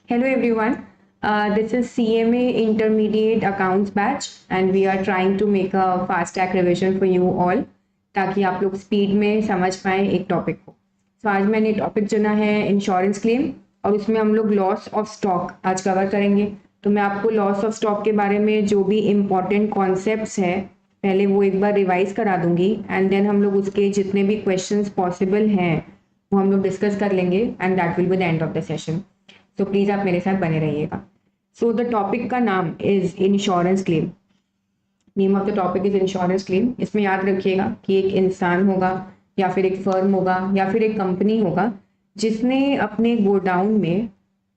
Hello everyone, this is CMA Intermediate Accounts batch and we are trying to make a fast track revision for you all ताकि आप लोग speed में समझ पाए एक topic को। तो आज मैंने टॉपिक चुना है इंश्योरेंस क्लेम और उसमें हम लोग लॉस ऑफ स्टॉक आज कवर करेंगे। तो मैं आपको लॉस ऑफ स्टॉक के बारे में जो भी इम्पोर्टेंट कॉन्सेप्ट्स है पहले वो एक बार रिवाइज करा दूंगी एंड देन हम लोग उसके जितने भी क्वेश्चंस पॉसिबल हैं वो हम लोग डिस्कस कर लेंगे and that will be the end of the session. तो प्लीज आप मेरे साथ बने रहिएगा। सो द टॉपिक का नाम is insurance claim. Name of the topic is insurance claim. इसमें याद रखिएगा कि एक इंसान होगा या फिर एक फर्म होगा या फिर एक कंपनी होगा जिसने अपने गोडाउन में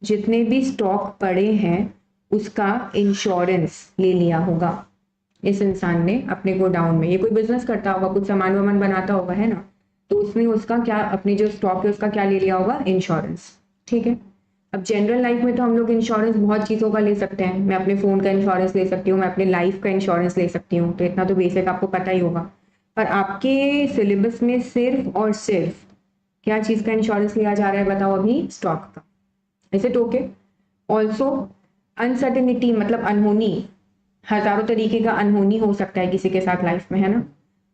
जितने भी स्टॉक पड़े हैं उसका इंश्योरेंस ले लिया होगा। इस इंसान ने अपने गोडाउन में, ये कोई बिजनेस करता होगा, कुछ सामान वामान बनाता होगा, है ना, तो उसने उसका क्या, अपनी जो स्टॉक है उसका क्या ले लिया होगा, इंश्योरेंस। ठीक है। अब जनरल लाइफ में तो हम लोग इंश्योरेंस बहुत चीज़ों का ले सकते हैं। मैं अपने फ़ोन का इंश्योरेंस ले सकती हूँ, मैं अपने लाइफ का इंश्योरेंस ले सकती हूँ, तो इतना तो बेसिक आपको पता ही होगा। पर आपके सिलेबस में सिर्फ और सिर्फ क्या चीज़ का इंश्योरेंस लिया जा रहा है बताओ अभी? स्टॉक का। Is it okay? Also uncertainty मतलब अनहोनी, हजारों तरीके का अनहोनी हो सकता है किसी के साथ लाइफ में, है ना,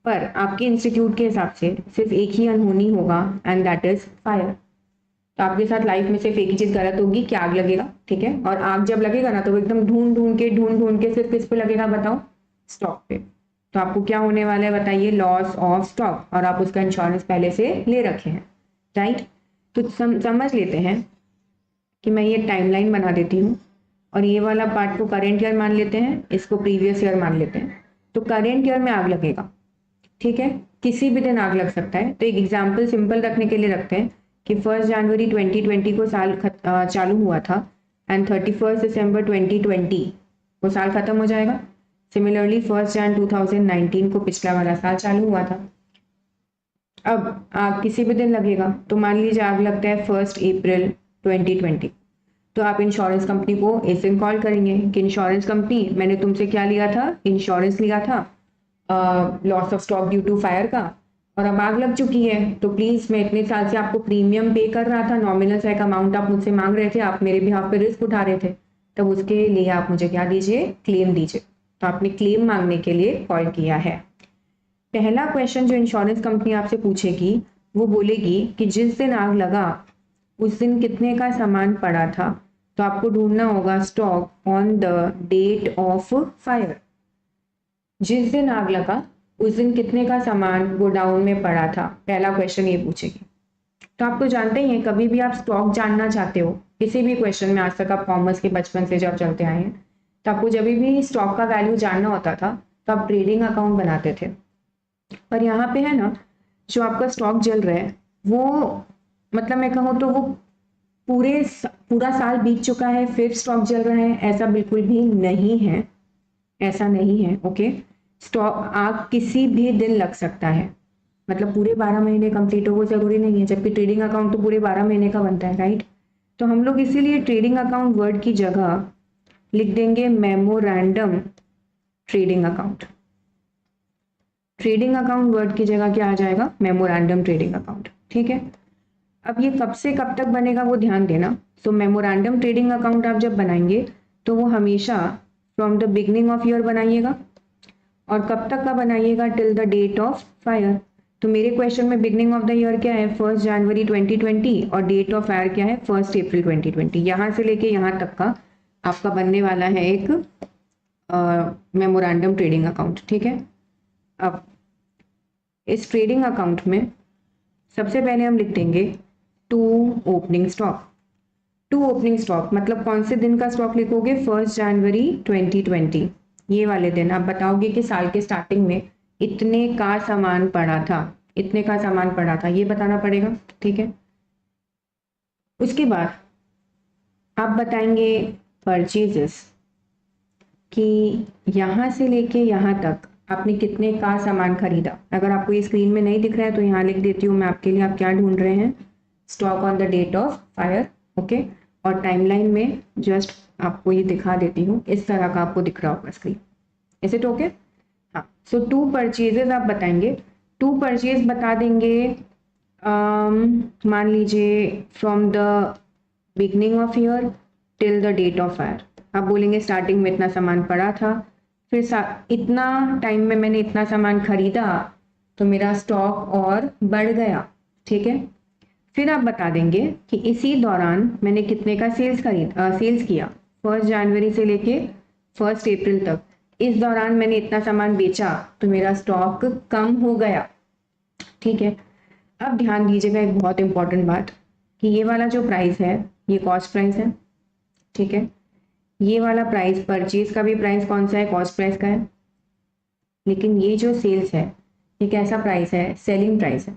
पर आपके इंस्टीट्यूट के हिसाब से सिर्फ एक ही अनहोनी होगा एंड दैट इज फायर। तो आपके साथ लाइफ में सिर्फ एक ही चीज गलत होगी कि आग लगेगा। ठीक है। और आग जब लगेगा ना तो वो एकदम ढूंढ ढूंढ के सिर्फ किस पे लगेगा बताओ? स्टॉक पे। तो आपको क्या होने वाला है बताइए? Loss of stock. और आप उसका इंश्योरेंस पहले से ले रखे हैं, राइट। तो समझ लेते हैं कि मैं ये टाइमलाइन बना देती हूँ और ये वाला पार्ट को करेंट ईयर मान लेते हैं, इसको प्रीवियस ईयर मान लेते हैं। तो करेंट ईयर में आग लगेगा, ठीक है, किसी भी दिन आग लग सकता है। तो एक एग्जाम्पल सिंपल रखने के लिए रखते हैं कि 1 जनवरी 2020 को साल चालू हुआ था एंड 31 दिसंबर 2020 वो साल खत्म हो जाएगा। सिमिलरली 1 जन 2019 को पिछला वाला साल चालू हुआ था। अब आग किसी भी दिन लगेगा, तो मान लीजिए आग लगता है 1 अप्रैल 2020, तो आप इंश्योरेंस कंपनी को इस दिन कॉल करेंगे कि इंश्योरेंस कंपनी, मैंने तुमसे क्या लिया था? इंश्योरेंस लिया था loss of stock due to fire का, और अब आग लग चुकी है, तो प्लीज मैं इतने साल से आपको प्रीमियम पे कर रहा था, नॉमिनल सा एक अमाउंट आप मुझसे मांग रहे थे, आप मेरे बिहाफ पे रिस्क उठा रहे थे, तब उसके लिए आप मुझे क्या दीजिए? क्लेम दीजिए। तो आपने क्लेम मांगने के लिए कॉल किया है। पहला क्वेश्चन जो इंश्योरेंस कंपनी आपसे पूछेगी वो बोलेगी कि जिस दिन आग लगा उस दिन कितने का सामान पड़ा था। तो आपको ढूंढना होगा stock on the date of fire. जिस दिन आग लगा उस दिन कितने का सामान गोडाउन में पड़ा था, पहला क्वेश्चन ये पूछेगी। तो आप तो जानते ही हैं, कभी भी आप स्टॉक जानना चाहते हो किसी भी क्वेश्चन में, आज तक आप कॉमर्स के बचपन से जब चलते आए हैं, तो आपको जब भी स्टॉक का वैल्यू जानना होता था तो आप ट्रेडिंग अकाउंट बनाते थे। पर यहाँ पे है ना, जो आपका स्टॉक चल रहा है वो, मतलब मैं कहूँ तो वो पूरा साल बीत चुका है फिर स्टॉक चल रहा है, ऐसा बिल्कुल भी नहीं है। ऐसा नहीं है, ओके। स्टॉक आग किसी भी दिन लग सकता है, मतलब पूरे 12 महीने कंप्लीट हो वो जरूरी नहीं है, जबकि ट्रेडिंग अकाउंट तो पूरे 12 महीने का बनता है, राइट। तो हम लोग इसीलिए ट्रेडिंग अकाउंट वर्ड की जगह लिख देंगे memorandum trading account. Trading account word की जगह क्या आ जाएगा? Memorandum trading account. ठीक है। अब ये कब से कब तक बनेगा वो ध्यान देना। सो मेमोरेंडम ट्रेडिंग अकाउंट आप जब बनाएंगे तो वो हमेशा from the beginning of year बनाइएगा, और कब तक का बनाइएगा? Till the date of fire. तो मेरे क्वेश्चन में बिगनिंग ऑफ द ईयर क्या है? 1 जनवरी 2020 और डेट ऑफ फायर क्या है? 1 अप्रैल 2020। यहाँ से लेके यहाँ तक का आपका बनने वाला है एक मेमोरेंडम ट्रेडिंग अकाउंट। ठीक है। अब इस ट्रेडिंग अकाउंट में सबसे पहले हम लिख देंगे to opening stock. To opening stock मतलब कौन से दिन का स्टॉक लिखोगे? 1 जनवरी 2020। ये वाले दिन आप बताओगे कि साल के स्टार्टिंग में इतने का सामान पड़ा था, इतने का सामान पड़ा था, ये बताना पड़ेगा। ठीक है। उसके बाद आप बताएंगे परचेजेस कि यहां से लेके यहां तक आपने कितने का सामान खरीदा। अगर आपको ये स्क्रीन में नहीं दिख रहा है तो यहाँ लिख देती हूँ मैं आपके लिए। आप क्या ढूंढ रहे हैं? Stock on the date of fire, okay. और टाइमलाइन में जस्ट आपको ये दिखा देती हूँ, इस तरह का आपको दिख रहा होगा स्क्रीन। Is it okay? हाँ। सो टू परचेजेस आप बताएंगे। टू परचेज बता देंगे, मान लीजिए from the beginning of year till the date of fire. आप बोलेंगे स्टार्टिंग में इतना सामान पड़ा था, फिर इतना टाइम में मैंने इतना सामान खरीदा तो मेरा स्टॉक और बढ़ गया, ठीक है। फिर आप बता देंगे कि इसी दौरान मैंने कितने का सेल्स किया, 1 जनवरी से लेके 1 अप्रैल तक। इस दौरान मैंने इतना सामान बेचा तो मेरा स्टॉक कम हो गया, ठीक है। अब ध्यान दीजिएगा एक बहुत इंपॉर्टेंट बात कि ये वाला जो प्राइस है ये कॉस्ट प्राइस है, ठीक है। ये वाला प्राइस, परचेज का भी प्राइस कौन सा है, कॉस्ट प्राइस का है। लेकिन ये जो सेल्स है ये कैसा प्राइस है, सेलिंग प्राइस है।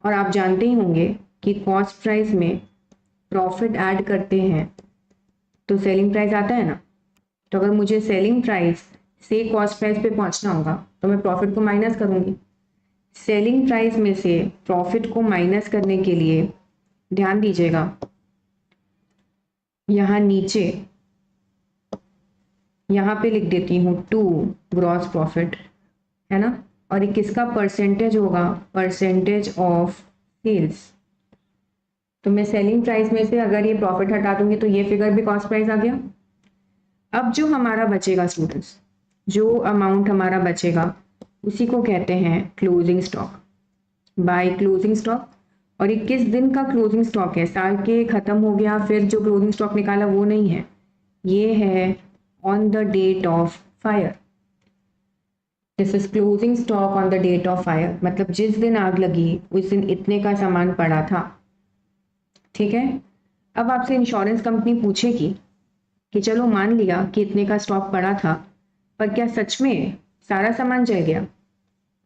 और आप जानते ही होंगे कि कॉस्ट प्राइस में प्रॉफिट ऐड करते हैं तो सेलिंग प्राइस आता है ना। तो अगर मुझे सेलिंग प्राइस से कॉस्ट प्राइस पे पहुंचना होगा तो मैं प्रॉफिट को माइनस करूंगी। सेलिंग प्राइस में से प्रॉफिट को माइनस करने के लिए ध्यान दीजिएगा, यहाँ नीचे यहाँ पे लिख देती हूँ 2 ग्रॉस प्रॉफिट, है ना। और ये किसका परसेंटेज होगा, परसेंटेज ऑफ सेल्स। तो मैं सेलिंग प्राइस में से अगर ये प्रॉफिट हटा दूंगी तो ये फिगर भी कॉस्ट प्राइस आ गया। अब जो हमारा बचेगा स्टूडेंट्स, जो अमाउंट हमारा बचेगा उसी को कहते हैं closing stock, by closing stock. और ये किस दिन का क्लोजिंग स्टॉक है, साल के खत्म हो गया फिर जो क्लोजिंग स्टॉक निकाला वो नहीं है, ये है on the date of fire. This is closing stock on the date of fire, मतलब जिस दिन आग लगी उस दिन इतने का सामान पड़ा था, ठीक है। अब आपसे इंश्योरेंस कंपनी पूछेगी कि चलो मान लिया कि इतने का स्टॉक पड़ा था, पर क्या सच में सारा सामान जल गया,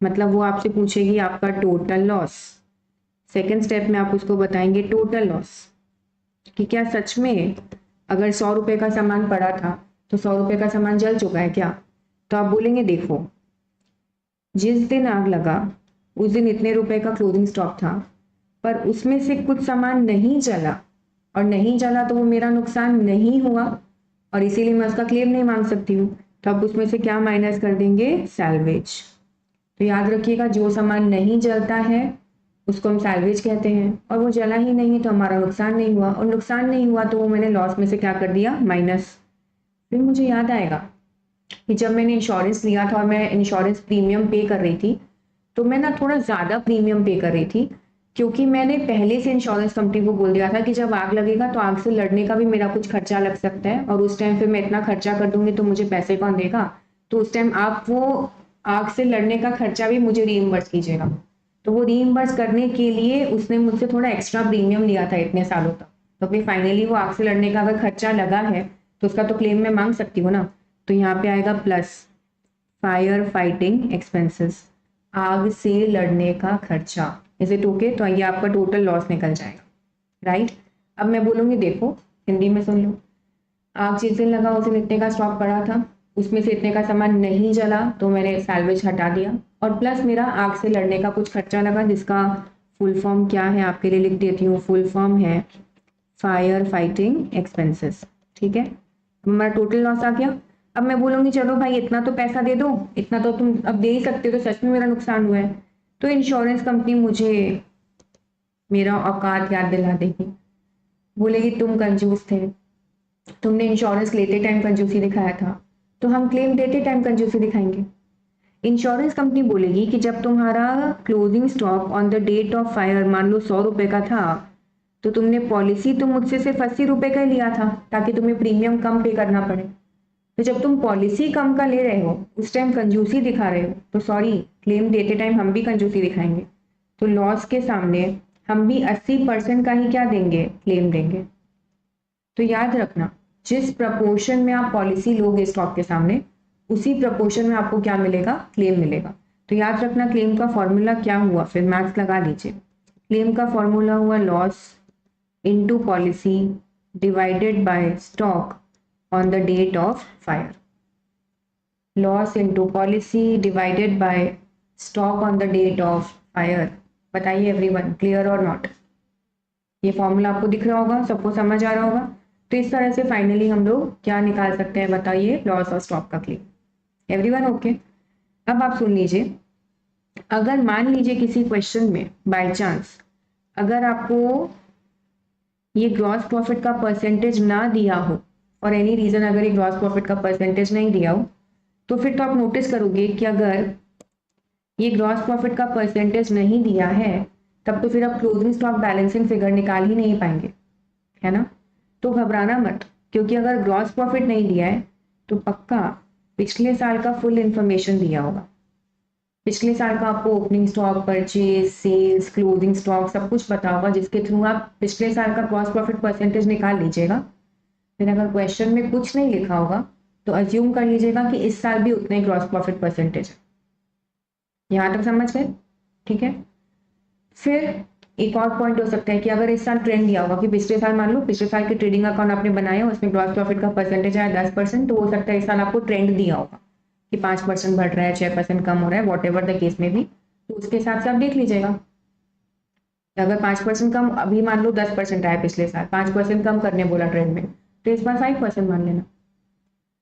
मतलब वो आपसे पूछेगी आपका टोटल लॉस। सेकेंड स्टेप में आप उसको बताएंगे टोटल लॉस कि क्या सच में अगर 100 रुपये का सामान पड़ा था तो 100 रुपये का सामान जल चुका है क्या। तो आप बोलेंगे देखो जिस दिन आग लगा उस दिन इतने रुपए का क्लोजिंग स्टॉक था, पर उसमें से कुछ सामान नहीं जला, और नहीं जला तो वो मेरा नुकसान नहीं हुआ और इसीलिए मैं उसका क्लेम नहीं मांग सकती हूँ। तो आप उसमें से क्या माइनस कर देंगे, सैल्वेज। तो याद रखिएगा जो सामान नहीं जलता है उसको हम सैल्वेज कहते हैं, और वो जला ही नहीं तो हमारा नुकसान नहीं हुआ, और नुकसान नहीं हुआ तो वो मैंने लॉस में से क्या कर दिया, माइनस। फिर मुझे याद आएगा कि जब मैंने इंश्योरेंस लिया था और मैं इंश्योरेंस प्रीमियम पे कर रही थी तो मैं ना थोड़ा ज़्यादा प्रीमियम पे कर रही थी, क्योंकि मैंने पहले से इंश्योरेंस कंपनी को बोल दिया था कि जब आग लगेगा तो आग से लड़ने का भी मेरा कुछ खर्चा लग सकता है, और उस टाइम फिर मैं इतना खर्चा कर दूंगी तो मुझे पैसे कौन देगा। तो उस टाइम आप वो आग से लड़ने का खर्चा भी मुझे रीइम्बर्स कीजिएगा। तो वो रीइम्बर्स करने के लिए उसने मुझसे थोड़ा एक्स्ट्रा प्रीमियम लिया था इतने सालों तक। तो फिर फाइनली वो आग से लड़ने का अगर खर्चा लगा है तो उसका तो क्लेम मैं मांग सकती हूँ ना। तो यहाँ पे आएगा प्लस फायर फाइटिंग एक्सपेंसेस, आग से लड़ने का खर्चा। Is it okay. तो ये आपका टोटल लॉस निकल जाएगा, राइट। अब मैं बोलूँगी देखो हिंदी में सुन लो, आग जिस दिन लगा उस दिन इतने का स्टॉक पड़ा था, उसमें से इतने का सामान नहीं जला तो मैंने सैल्वेज हटा दिया, और प्लस मेरा आग से लड़ने का कुछ खर्चा लगा जिसका फुल फॉर्म क्या है आपके लिए लिख देती हूँ, फुल फॉर्म है फायर फाइटिंग एक्सपेंसेस, ठीक है। हमारा टोटल लॉस आ गया। अब मैं बोलूँगी चलो भाई इतना तो पैसा दे दो, इतना तो तुम अब दे ही सकते हो, तो सच में मेरा नुकसान हुआ है। तो इंश्योरेंस कंपनी मुझे मेरा औकात याद दिला देगी, बोलेगी तुम कंजूस थे, तुमने इंश्योरेंस लेते टाइम कंजूसी दिखाया था तो हम क्लेम देते टाइम कंजूसी दिखाएंगे। इंश्योरेंस कंपनी बोलेगी कि जब तुम्हारा closing stock on the date of fire मान लो 100 रुपये का था तो तुमने पॉलिसी तो मुझसे सिर्फ 80 रुपये का ही लिया था ताकि तुम्हें प्रीमियम कम पे करना पड़े। तो जब तुम पॉलिसी कम का ले रहे हो उस टाइम कंजूसी दिखा रहे हो, तो सॉरी क्लेम देते टाइम हम भी कंजूसी दिखाएंगे। तो लॉस के सामने हम भी 80% का ही क्या देंगे, क्लेम देंगे। तो याद रखना जिस प्रपोर्शन में आप पॉलिसी लोगे स्टॉक के सामने उसी प्रपोर्शन में आपको क्या मिलेगा, क्लेम मिलेगा। तो याद रखना क्लेम का फॉर्मूला क्या हुआ, फिर मैथ्स लगा लीजिए। क्लेम का फॉर्मूला हुआ loss into policy divided by stock on the date of fire. Loss into policy divided by stock on the date of fire. बताइए एवरीवन, क्लियर और नॉट। ये फॉर्मूला आपको दिख रहा होगा, सबको समझ आ रहा होगा। तो इस तरह से फाइनली हम लोग क्या निकाल सकते हैं, बताइए, लॉस और स्टॉक का क्लेम। Everyone okay. अब आप सुन लीजिए, अगर मान लीजिए किसी क्वेश्चन में बाय चांस अगर आपको ये ग्रॉस प्रॉफिट का परसेंटेज ना दिया हो, फॉर एनी रीजन अगर ये ग्रॉस प्रॉफिट का परसेंटेज नहीं दिया हो, तो फिर तो आप नोटिस करोगे कि अगर ये ग्रॉस प्रॉफिट का परसेंटेज नहीं दिया है, तब तो फिर आप क्लोजिंग स्टॉक बैलेंसिंग फिगर निकाल ही नहीं पाएंगे, है ना। तो घबराना मत, क्योंकि अगर ग्रॉस प्रॉफिट नहीं दिया है तो पक्का पिछले साल का फुल इंफॉर्मेशन दिया होगा। पिछले साल का आपको opening stock, purchase, sales, closing stock सब कुछ पता होगा, जिसके थ्रू आप पिछले साल का ग्रॉस प्रॉफिट परसेंटेज निकाल लीजिएगा। फिर अगर क्वेश्चन में कुछ नहीं लिखा होगा तो अज्यूम कर लीजिएगा कि इस साल भी उतना ही ग्रॉस प्रॉफिट परसेंटेज है। यहाँ तक समझ गए? ठीक है। फिर एक और पॉइंट हो सकता है कि अगर इस साल ट्रेंड दिया होगा कि पिछले साल, मान लो पिछले साल के ट्रेडिंग अकाउंट आपने बनाया, उसमें ग्रॉस प्रॉफिट का परसेंटेज आया 10%, तो हो सकता है इस साल आपको ट्रेंड दिया होगा कि 5% बढ़ रहा है, 6% कम हो रहा है, वॉट एवर द केस में भी, तो उसके हिसाब से आप देख लीजिएगा। अगर 5% कम, अभी मान लो 10% आया पिछले साल, 5% कम करने बोला ट्रेंड में, तो इस बार 5% मान लेना।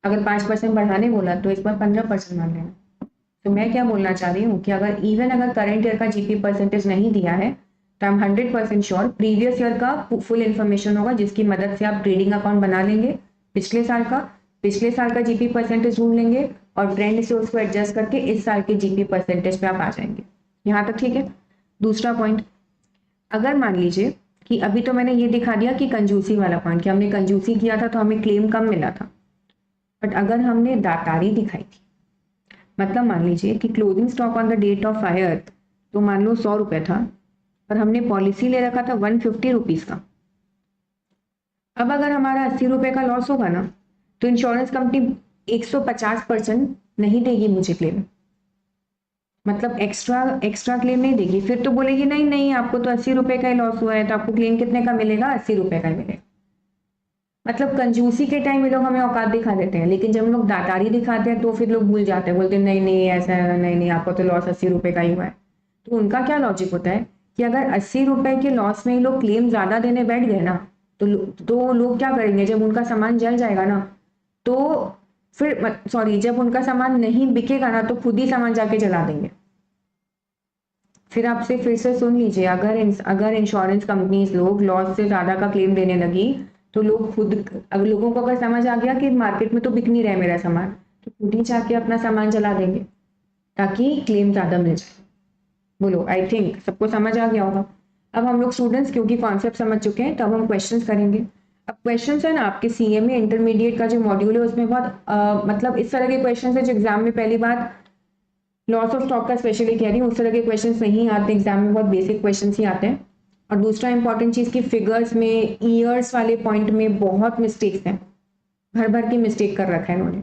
अगर 5% बढ़ाने बोला तो इस बार 15% मान लेना। तो मैं क्या बोलना चाह रही हूँ कि अगर इवन अगर करंट ईयर का जीपी परसेंटेज नहीं दिया है, तो हम 100% श्योर प्रीवियस ईयर का फुल इन्फॉर्मेशन होगा, जिसकी मदद से आप ट्रेडिंग अकाउंट बना लेंगे पिछले साल का जीपी परसेंटेज ढूंढ लेंगे और ट्रेंड से उसको एडजस्ट करके इस साल के जीपी परसेंटेज पे आप आ जाएंगे। यहाँ तक ठीक है। दूसरा पॉइंट, अगर मान लीजिए कि अभी तो मैंने ये दिखा दिया कि कंजूसी वाला पॉइंट, कि हमने कंजूसी किया था तो हमें क्लेम कम मिला था, बट अगर हमने दातारी दिखाई थी, मतलब मान लीजिए कि closing stock on the date of fire तो मान लो 100 रुपये था, और हमने पॉलिसी ले रखा था 150 रुपीज का। अब अगर हमारा 80 रुपये का लॉस होगा ना, तो इंश्योरेंस कंपनी 150% नहीं देगी मुझे क्लेम, मतलब एक्स्ट्रा क्लेम नहीं देगी। फिर तो बोलेगी नहीं नहीं, आपको तो 80 रुपये का ही लॉस हुआ है, तो आपको क्लेम कितने का मिलेगा? 80 रुपये का ही मिलेगा। मतलब कंजूसी के टाइम ये लोग हमें औकात दिखा देते हैं, लेकिन जब हम लोग दातारी दिखाते हैं तो फिर लोग भूल जाते हैं, बोलते हैं नहीं नहीं ऐसा नहीं नहीं, आपको तो लॉस 80 रुपये का ही हुआ है। तो उनका क्या लॉजिक होता है कि अगर 80 रुपये के लॉस में ही लोग क्लेम ज्यादा देने बैठ गए ना, तो लोग क्या करेंगे, जब उनका सामान जल जाएगा ना, तो फिर सॉरी, जब उनका सामान नहीं बिकेगा ना, तो खुद ही सामान जाके जला देंगे। फिर आपसे फिर से सुन लीजिए, अगर इंश्योरेंस कंपनीज लोग लॉस से ज्यादा का क्लेम देने लगी, तो लोग खुद, अब लोगों को अगर समझ आ गया कि मार्केट में तो बिक नहीं रहा है मेरा सामान, तो खुद ही जाके अपना सामान जला देंगे ताकि क्लेम ज्यादा मिल जाए। बोलो, आई थिंक सबको समझ आ गया होगा। अब हम लोग स्टूडेंट्स क्योंकि कॉन्सेप्ट समझ चुके हैं, तो अब हम क्वेश्चंस करेंगे। अब क्वेश्चंस है ना, आपके सीएमए इंटरमीडिएट का जो मॉड्यूल है उसमें बहुत मतलब इस तरह के क्वेश्चन है जो एग्जाम में पहली बार, लॉस ऑफ स्टॉक का स्पेशली कह रही हूँ, उस तरह के क्वेश्चंस नहीं आते एग्जाम में, बहुत बेसिक क्वेश्चंस ही आते हैं। और दूसरा इंपॉर्टेंट चीज की फिगर्स में, ईयर्स वाले पॉइंट में बहुत मिस्टेक्स हैं, भर भर के मिस्टेक कर रखा है इन्होंने।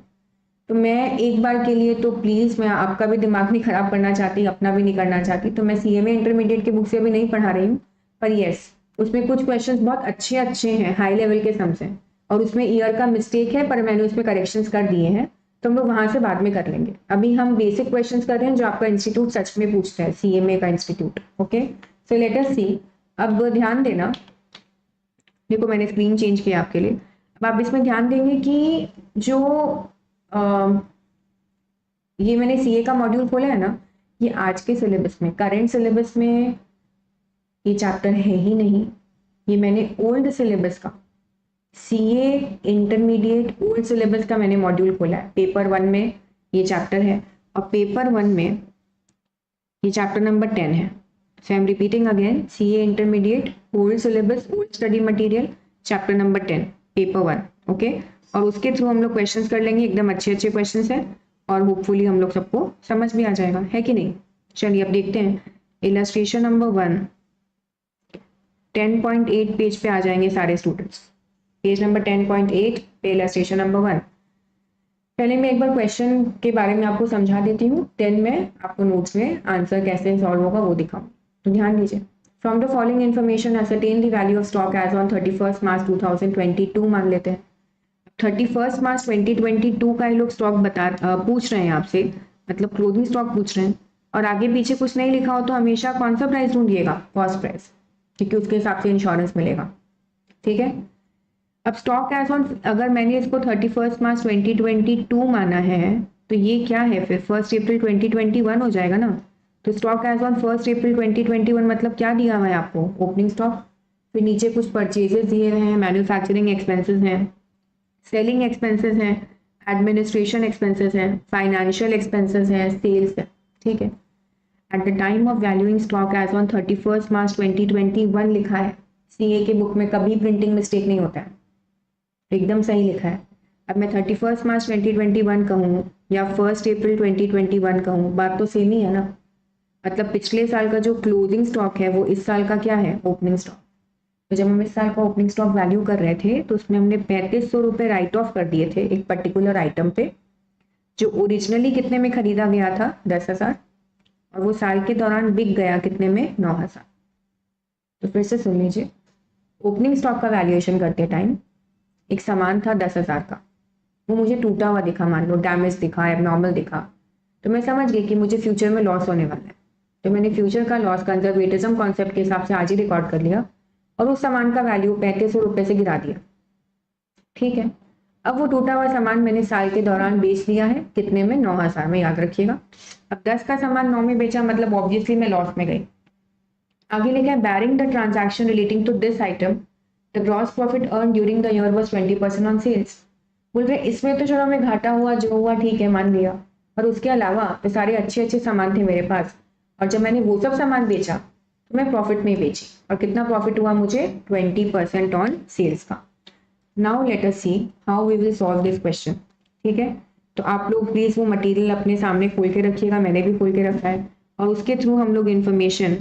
तो मैं एक बार के लिए तो प्लीज, मैं आपका भी दिमाग नहीं खराब करना चाहती, अपना भी नहीं करना चाहती, तो मैं सीएमए इंटरमीडिएट की बुक से अभी नहीं पढ़ा रही हूँ, पर यस उसमें कुछ क्वेश्चंस बहुत अच्छे अच्छे हैं, हाई लेवल के सम्स हैं, और उसमें ईयर का मिस्टेक है पर मैंने उसमें करेक्शंस कर दिए हैं, तो हम लोग वहां से बाद में कर लेंगे। अभी हम बेसिक क्वेश्चंस कर रहे हैं जो आपका इंस्टीट्यूट सच में पूछता है, सीएमए का institute. Okay, so let us see. अब ध्यान देना, देखो मैंने स्क्रीन चेंज किया आपके लिए। अब आप इसमें ध्यान देंगे कि जो ये मैंने सीए का मॉड्यूल खोला है ना, ये आज के सिलेबस में, करंट सिलेबस में ये चैप्टर है ही नहीं। ये मैंने ओल्ड सिलेबस का, सीए इंटरमीडिएट ओल्ड सिलेबस का मैंने मॉड्यूल खोला है। पेपर 1 में ये चैप्टर है, और पेपर 1 में ये चैप्टर नंबर 10 है। So I am repeating again, CA intermediate old syllabus old study material chapter number 10 paper 1। Okay, और उसके थ्रू हम लोग क्वेश्चंस कर लेंगे, एकदम अच्छे अच्छे क्वेश्चंस हैं, और होपफुली हम लोग सबको समझ भी आ जाएगा, है कि नहीं। चलिए अब देखते हैं इलस्ट्रेशन नंबर 1, 10.8 पेज पे आ जाएंगे सारे स्टूडेंट्स। पेज नंबर 10.8 पे इलस्ट्रेशन नंबर 1। पहले मैं एक बार क्वेश्चन के बारे में आपको समझा देती हूँ, देन मैं आपको नोट्स में आंसर कैसे सॉल्व होगा वो दिखाऊँ। तो ध्यान दीजिए, from the following information ascertain the value of stock as on 31 March 2022 मान लेते हैं। 31 मार्च 2022 का ये लोग स्टॉक पूछ रहे हैं आपसे, मतलब क्लोजिंग स्टॉक पूछ रहे हैं, और आगे पीछे कुछ नहीं लिखा हो तो हमेशा कौन सा प्राइस ढूंढिएगा? कॉस्ट प्राइस, क्योंकि उसके हिसाब से इंश्योरेंस मिलेगा। ठीक है, अब स्टॉक एज ऑन, अगर मैंने इसको 31 मार्च 2022 माना है, तो ये क्या है फिर 1 अप्रैल 2021 हो जाएगा ना। तो स्टॉक एज ऑन 1 अप्रैल 2021 मतलब क्या दिया हुआ है आपको? Opening stock. फिर नीचे कुछ परचेजेस दिए हुए हैं, मैन्युफैक्चरिंग एक्सपेंसेस हैं, सेलिंग एक्सपेंसेस हैं, एडमिनिस्ट्रेशन एक्सपेंसेस हैं, फाइनेंशियल एक्सपेंसेस हैं, सेल्स है। ठीक है। At the time of valuing stock as on 31 March 2021 लिखा है। सीए के बुक में कभी प्रिंटिंग मिस्टेक नहीं होता है, एकदम सही लिखा है। अब मैं 31 मार्च 2021 कहूँ या 1 अप्रैल 2021 कहूँ, बात तो सेम ही है ना। मतलब पिछले साल का जो क्लोजिंग स्टॉक है वो इस साल का क्या है, ओपनिंग स्टॉक। तो जब हम इस साल का ओपनिंग स्टॉक वैल्यू कर रहे थे तो उसमें हमने 3500 रुपये राइट ऑफ कर दिए थे एक पर्टिकुलर आइटम पे, जो ओरिजिनली कितने में खरीदा गया था, 10,000, और वो साल के दौरान बिक गया कितने में, 9,000। तो फिर से सुन लीजिए, ओपनिंग स्टॉक का वैल्यूएशन करते टाइम एक सामान था 10,000 का, वो मुझे टूटा हुआ दिखा, मान लो डैमेज दिखा, एबनॉर्मल दिखा, तो मैं समझ गई कि मुझे फ्यूचर में लॉस होने वाला है। तो मैंने फ्यूचर का लॉस कंजर्वेटिज्म कॉन्सेप्ट के हिसाब से आज ही रिकॉर्ड कर लिया और उस सामान का वैल्यू 3500 रुपये से गिरा दिया। ठीक है। अब वो टूटा हुआ सामान मैंने साल के दौरान बेच दिया है कितने में, 9,000 में, याद रखिएगा। अब 10 का सामान 9 में बेचा, मतलब ऑब्वियसली मैं लॉस में गई। आगे लिखा है barring the transaction relating to this item the gross profit earn during the year was 20% on sales. बोल रहे इसमें तो चलो हमें घाटा हुआ, जो हुआ ठीक है, मान लिया, पर उसके अलावा तो सारे अच्छे अच्छे सामान थे मेरे पास, और जब मैंने वो सब सामान बेचा तो मैं प्रॉफिट में बेची, और कितना प्रॉफिट हुआ मुझे, 20% ऑन सेल्स का। Now let us see how we will solve this question. ठीक है। तो आप लोग प्लीज वो मटेरियल अपने सामने खोल के रखिएगा, मैंने भी खोल के रखा है, और उसके थ्रू हम लोग इन्फॉर्मेशन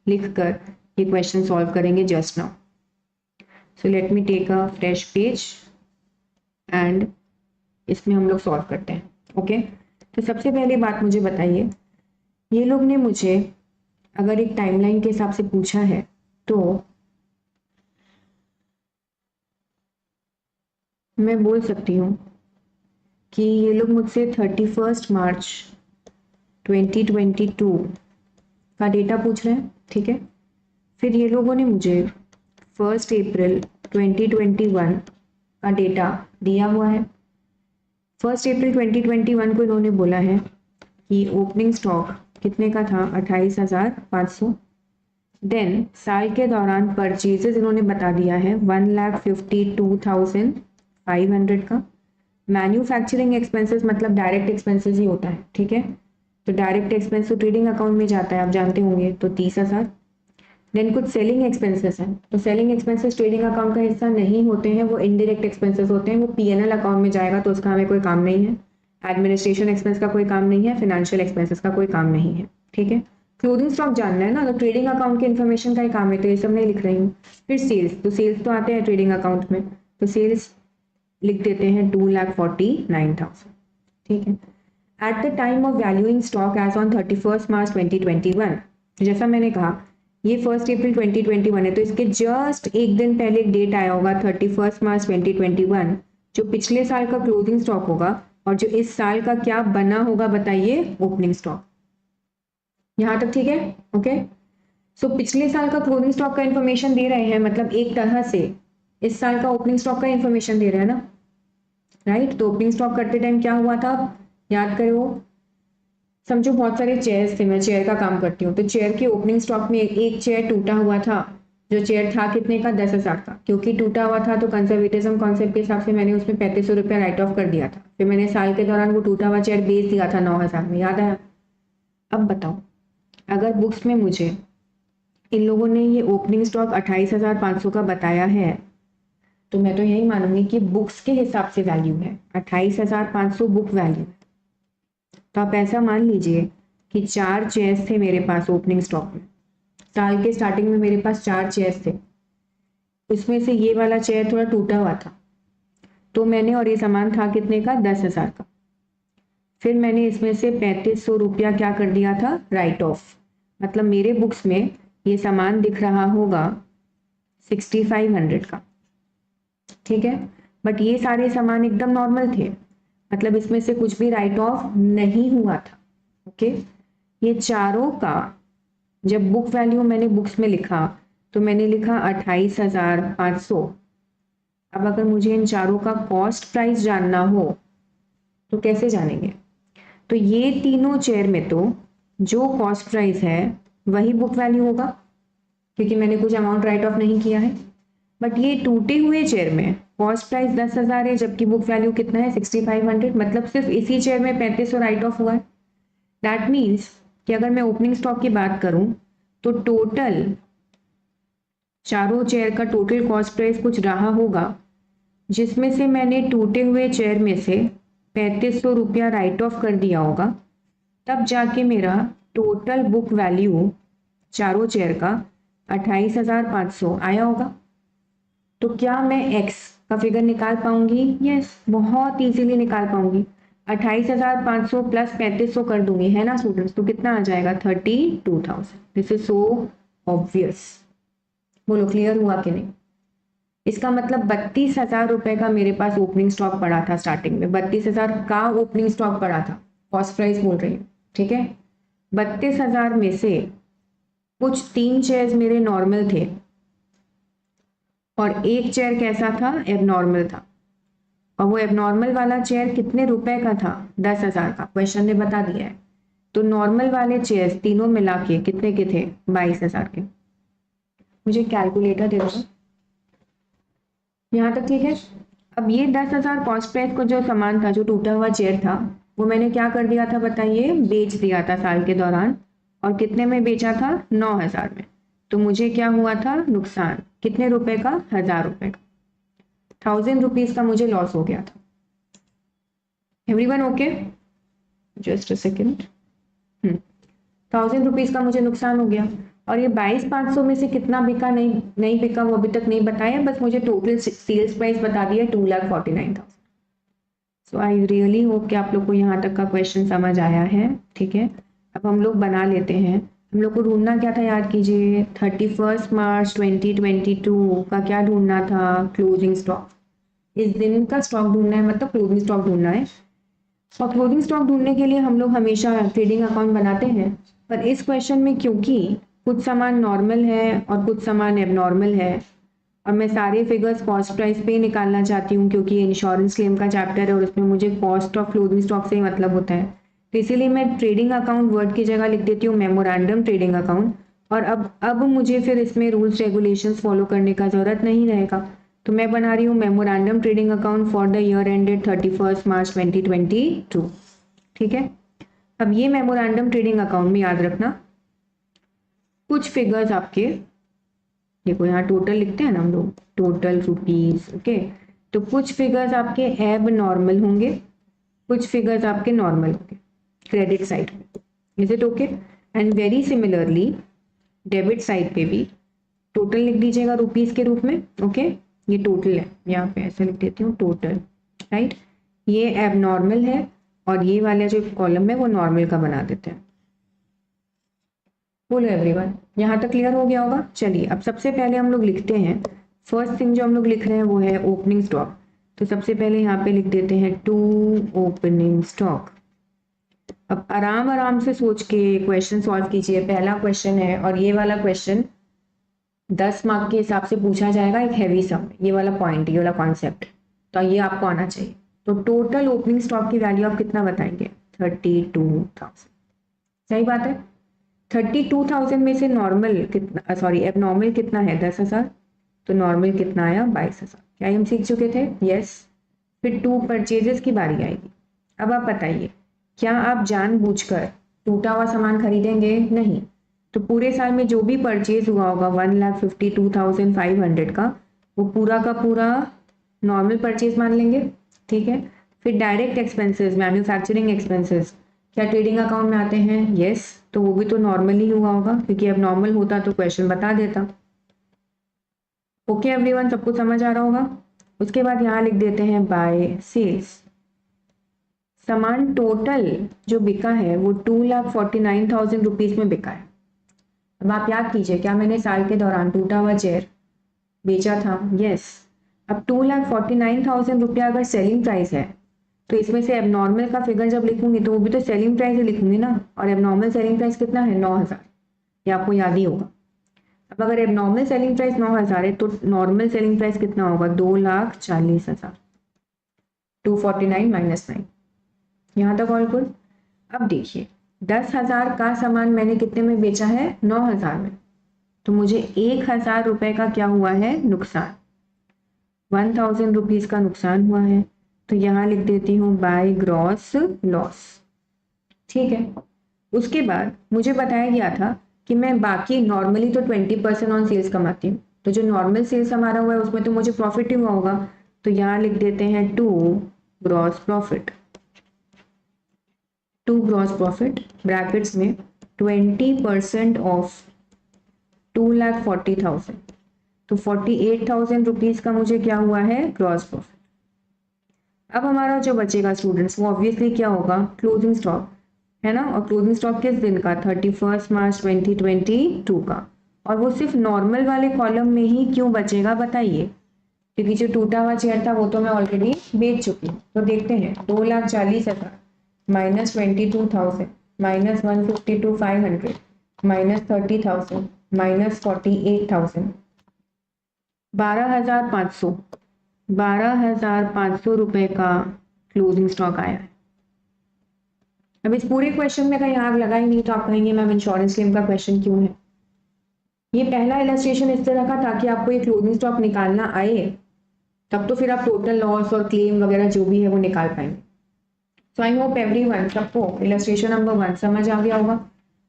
लिख कर ये क्वेश्चन सॉल्व करेंगे just now. So let me take a fresh page and इसमें हम लोग सॉल्व करते हैं। ओके। तो सबसे पहली बात मुझे बताइए, ये लोग ने मुझे अगर एक टाइमलाइन के हिसाब से पूछा है तो मैं बोल सकती हूँ कि ये लोग मुझसे 31 मार्च 2022 का डेटा पूछ रहे हैं। ठीक है। फिर ये लोगों ने मुझे 1 अप्रैल 2021 का डेटा दिया हुआ है। 1 अप्रैल 2021 को इन्होंने बोला है कि ओपनिंग स्टॉक कितने का था, 28,500। देन साल के दौरान परचेजेस इन्होंने बता दिया है 1,52,500 का। मैन्युफैक्चरिंग एक्सपेंसेस मतलब डायरेक्ट एक्सपेंसेस ही होता है। ठीक है। तो डायरेक्ट एक्सपेंस तो ट्रेडिंग अकाउंट में जाता है, आप जानते होंगे, तो 30,000। देन कुछ सेलिंग एक्सपेंसेस हैं, तो सेलिंग एक्सपेंसेस ट्रेडिंग अकाउंट का हिस्सा नहीं होते हैं, वो इनडायरेक्ट एक्सपेंसेस होते हैं, वो पीएनएल अकाउंट में जाएगा, तो उसका हमें कोई काम नहीं है। एडमिनिस्ट्रेशन एक्सपेंस का कोई काम नहीं है, फाइनेंशियल एक्सपेंसेस का कोई काम नहीं है। ठीक है। क्लोजिंग स्टॉक जानना है ना, तो ट्रेडिंग अकाउंट के इन्फॉर्मेशन का ही काम है, तो ये सब नहीं लिख रही हूँ। फिर सेल्स, तो सेल्स तो आते हैं ट्रेडिंग अकाउंट में, तो सेल्स लिख देते हैं 2,49,000। ठीक है। At the time of valuing stock as on 31 March 2021, जैसा मैंने कहा ये 1 अप्रैल 2021 है, तो इसके जस्ट एक दिन पहले एक डेट आया होगा 31 मार्च 2021, जो पिछले साल का क्लोजिंग स्टॉक होगा और जो इस साल का क्या बना होगा बताइए, ओपनिंग स्टॉक। यहां तक ठीक है। ओके। सो पिछले साल का क्लोजिंग स्टॉक का इंफॉर्मेशन दे रहे हैं, मतलब एक तरह से इस साल का ओपनिंग स्टॉक का इंफॉर्मेशन दे रहे हैं ना, राइट। तो ओपनिंग स्टॉक करते टाइम क्या हुआ था, याद करो, समझो बहुत सारे चेयर्स थे, मैं चेयर का काम करती हूँ, तो चेयर के ओपनिंग स्टॉक में एक चेयर टूटा हुआ था, जो चेयर था कितने का, 10,000 का। क्योंकि टूटा हुआ था तो कंजर्वेटिज्म कॉन्सेप्ट के हिसाब से मैंने उसमें 3500 रुपया राइट ऑफ कर दिया था, फिर मैंने साल के दौरान वो टूटा हुआ चेयर बेच दिया था 9,000 में, याद आया। अब बताओ, अगर बुक्स में मुझे इन लोगों ने ये ओपनिंग स्टॉक 28,500 का बताया है, तो मैं तो यही मानूंगी कि बुक्स के हिसाब से वैल्यू है, 28,500 बुक वैल्यू है। तो आप ऐसा मान लीजिए कि 4 चेयर्स थे मेरे पास ओपनिंग स्टॉक में, साल के स्टार्टिंग में मेरे पास 4 चेयर्स थे, उसमें से ये वाला चेयर थोड़ा टूटा हुआ था, तो मैंने, और ये सामान था कितने का, 10,000 का, फिर मैंने इसमें से 3500 रुपया क्या कर दिया था, राइट ऑफ। मतलब मेरे बुक्स में ये सामान दिख रहा होगा 6,500 का। ठीक है। बट ये सारे सामान एकदम नॉर्मल थे, मतलब इसमें से कुछ भी राइट ऑफ नहीं हुआ था। ओके। ये चारों का जब बुक वैल्यू मैंने बुक्स में लिखा तो मैंने लिखा 28,500। अब अगर मुझे इन चारों का कॉस्ट प्राइस जानना हो तो कैसे जानेंगे, तो ये तीनों चेयर में तो जो कॉस्ट प्राइस है वही बुक वैल्यू होगा, क्योंकि मैंने कुछ अमाउंट राइट ऑफ नहीं किया है। बट ये टूटे हुए चेयर में कॉस्ट प्राइस 10,000 है, जबकि बुक वैल्यू कितना है 6,500, मतलब सिर्फ इसी चेयर में 3500 राइट ऑफ हुआ है। दैट मीन्स कि अगर मैं ओपनिंग स्टॉक की बात करूं तो टोटल चारों चेयर का टोटल कॉस्ट प्राइस कुछ रहा होगा, जिसमें से मैंने टूटे हुए चेयर में से 3500 रुपया राइट ऑफ कर दिया होगा, तब जाके मेरा टोटल बुक वैल्यू चारों चेयर का 28,500 आया होगा। तो क्या मैं x का फिगर निकाल पाऊंगी? यस, बहुत इजीली निकाल पाऊंगी। 28,500 प्लस 3500 कर दूंगी, है ना स्टूडेंट्स? तो कितना आ जाएगा? 32,000। This is so obvious. बोलो क्लियर हुआ कि नहीं? इसका मतलब 32,000 रुपए का मेरे पास ओपनिंग स्टॉक पड़ा था स्टार्टिंग में। 32,000 का ओपनिंग स्टॉक पड़ा था, कॉस्ट प्राइस बोल रही हूँ, ठीक है। 32,000 में से कुछ 3 चेयर्स मेरे नॉर्मल थे और एक चेयर कैसा था? एबनॉर्मल था। और वो एबनॉर्मल वाला चेयर कितने रुपए का था? 10,000 का। क्वेश्चन ने बता दिया है। तो नॉर्मल वाले चेयर्स तीनों मिला के कितने के थे? 22,000 के। मुझे कैलकुलेटर दे दो। यहाँ तक ठीक है। अब ये 10,000 कॉस्ट प्राइस को जो सामान था, जो टूटा हुआ चेयर था, वो मैंने क्या कर दिया था बताइए? बेच दिया था साल के दौरान। और कितने में बेचा था? 9,000 में। तो मुझे क्या हुआ था? नुकसान। कितने रुपए का? 1,000 रुपए का। 1,000 रुपीज का मुझे लॉस हो गया था। Everyone okay? Just a second. 1,000 rupees का मुझे नुकसान हो गया। और ये 22,500 में से कितना बिका नहीं बिका वो अभी तक नहीं बताया, बस मुझे टोटल सेल्स प्राइस बता दिया 2,49,000। सो आई रियली होप कि आप लोग को यहाँ तक का क्वेश्चन समझ आया है, ठीक है। अब हम लोग बना लेते हैं। हम लोग को ढूंढना क्या था? याद कीजिए, 31 मार्च 2022 का क्या ढूंढना था? Closing stock. इस दिन का स्टॉक ढूंढना है, मतलब क्लोजिंग स्टॉक ढूंढना है। और क्लोजिंग स्टॉक ढूंढने के लिए हम लोग हमेशा ट्रेडिंग अकाउंट बनाते हैं, पर इस क्वेश्चन में क्योंकि कुछ सामान नॉर्मल है और कुछ सामान एबनॉर्मल है, और मैं सारे फिगर्स कॉस्ट प्राइस पे ही निकालना चाहती हूँ, क्योंकि इंश्योरेंस क्लेम का चैप्टर है और उसमें मुझे कॉस्ट ऑफ क्लोजिंग स्टॉक से ही मतलब होता है। तो इसीलिए मैं ट्रेडिंग अकाउंट वर्ड की जगह लिख देती हूँ मेमोरेंडम ट्रेडिंग अकाउंट। और अब मुझे फिर इसमें रूल्स रेगुलेशंस फॉलो करने का जरूरत नहीं रहेगा। तो मैं बना रही हूँ memorandum trading account for the year ended 31 March 2022, ठीक है। अब ये मेमोरेंडम ट्रेडिंग अकाउंट में याद रखना, कुछ फिगर्स आपके, देखो यहाँ टोटल लिखते हैं ना हम लोग, टोटल रुपीज, ओके। तो कुछ फिगर्स आपके एब नॉर्मल होंगे, कुछ फिगर्स आपके नॉर्मल होंगे क्रेडिट साइड पे। Is it okay? And very similarly debit side पे भी टोटल लिख दीजिएगा रुपीज के रूप में, ओके। ये टोटल है, यहाँ पे ऐसे लिख देती हूँ टोटल, राइट। ये एब नॉर्मल है और ये वाला जो कॉलम है वो नॉर्मल का बना देते हैं। बोलो एवरीवन, यहाँ तक क्लियर हो गया होगा? चलिए अब सबसे पहले हम लोग लिखते हैं, फर्स्ट थिंग जो हम लोग लिख रहे हैं वो है ओपनिंग स्टॉक। तो सबसे पहले यहाँ पे लिख देते हैं टू ओपनिंग स्टॉक। अब आराम आराम से सोच के क्वेश्चन सॉल्व कीजिए। पहला क्वेश्चन है और ये वाला क्वेश्चन 10 मार्क के हिसाब से पूछा जाएगा, एक हैवी सम, ये वाला पॉइंट, ये वाला कॉन्सेप्ट, तो ये आपको आना चाहिए। तो टोटल ओपनिंग स्टॉक की वैल्यू आप कितना बताएंगे? 32,000। सही बात है। 32,000 में से नॉर्मल कितना, सॉरी एबनॉर्मल कितना है? 10,000। तो नॉर्मल कितना आया? 22,000। क्या हम सीख चुके थे? यस। फिर टू परचेजेस की बारी आएगी। अब आप बताइए, क्या आप जानबूझकर टूटा हुआ सामान खरीदेंगे? नहीं। तो पूरे साल में जो भी परचेज हुआ होगा 1,52,500 का, वो पूरा का पूरा नॉर्मल परचेज मान लेंगे, ठीक है। फिर डायरेक्ट एक्सपेंसेस, मैन्युफैक्चरिंग एक्सपेंसेस, क्या ट्रेडिंग अकाउंट में आते हैं? यस। तो वो भी तो नॉर्मल ही हुआ होगा, क्योंकि अब नॉर्मल होता तो क्वेश्चन बता देता। ओके एवरीवन, सब कुछ समझ आ रहा होगा? उसके बाद यहाँ लिख देते हैं बाय सेल्स। सामान टोटल जो बिका है वो 2,49,000 रुपीज में बिका है। अब आप याद कीजिए, क्या मैंने साल के दौरान टूटा हुआ चेयर बेचा था? यस। अब 2,49,000 रुपया अगर सेलिंग प्राइस है, तो इसमें से एबनॉर्मल का फिगर जब लिखूंगी तो वो भी तो सेलिंग प्राइस ही लिखूंगी ना। और एबनॉर्मल सेलिंग प्राइस कितना है? 9,000। ये आपको याद ही होगा। अब अगर एबनॉर्मल सेलिंग प्राइस 9,000 है तो नॉर्मल सेलिंग प्राइस कितना होगा? 2,40,000। 249 माइनस 9। यहाँ तक ऑल गुड। अब देखिए, 10,000 का सामान मैंने कितने में बेचा है? 9,000 में। तो मुझे 1000 रुपये का क्या हुआ है, नुकसान, 1000 रुपीज़ का नुकसान हुआ है। तो यहाँ लिख देती हूँ बाय ग्रॉस लॉस। ठीक है, उसके बाद मुझे बताया गया था कि मैं बाकी नॉर्मली तो 20% ऑन सेल्स कमाती हूँ, तो जो नॉर्मल सेल्स हमारा हुआ है उसमें तो मुझे प्रॉफिट ही हुआ होगा। तो यहाँ लिख देते हैं to gross profit, to gross profit brackets में 20% ऑफ 2,40,000, तो 48,000 रुपीज़ का मुझे क्या हुआ है, ग्रॉस प्रॉफिट। अब हमारा जो बचेगा स्टूडेंट्स वो ऑब्वियसली क्या होगा, क्लोजिंग स्टॉक है ना, और क्लोजिंग स्टॉक किस दिन का, 31 मार्च 2022 का। और वो सिर्फ नॉर्मल वाले कॉलम में ही क्यों बचेगा बताइए, क्योंकि जो टूटा हुआ चेयर था वो तो मैं ऑलरेडी बेच चुकी हूँ। तो देखते हैं 2,40,000 माइनस 22,000 माइनस 152,500 माइनस 30,000 माइनस 48,000, 12,500, 12,500 रुपये का क्लोजिंग स्टॉक आया है। अब इस पूरे क्वेश्चन में कहीं आग लगा ही नहीं तो आप कहेंगे मैम इंश्योरेंस क्लेम का क्वेश्चन क्यों है। ये पहला इलस्ट्रेशन इस तरह का ताकि आपको ये क्लोजिंग स्टॉक निकालना आए, तब तो फिर आप टोटल लॉस और क्लेम वगैरह जो भी है वो निकाल पाएंगे। सो आई होप एवरीवन सबको इलस्ट्रेशन नंबर 1 समझ आ गया होगा।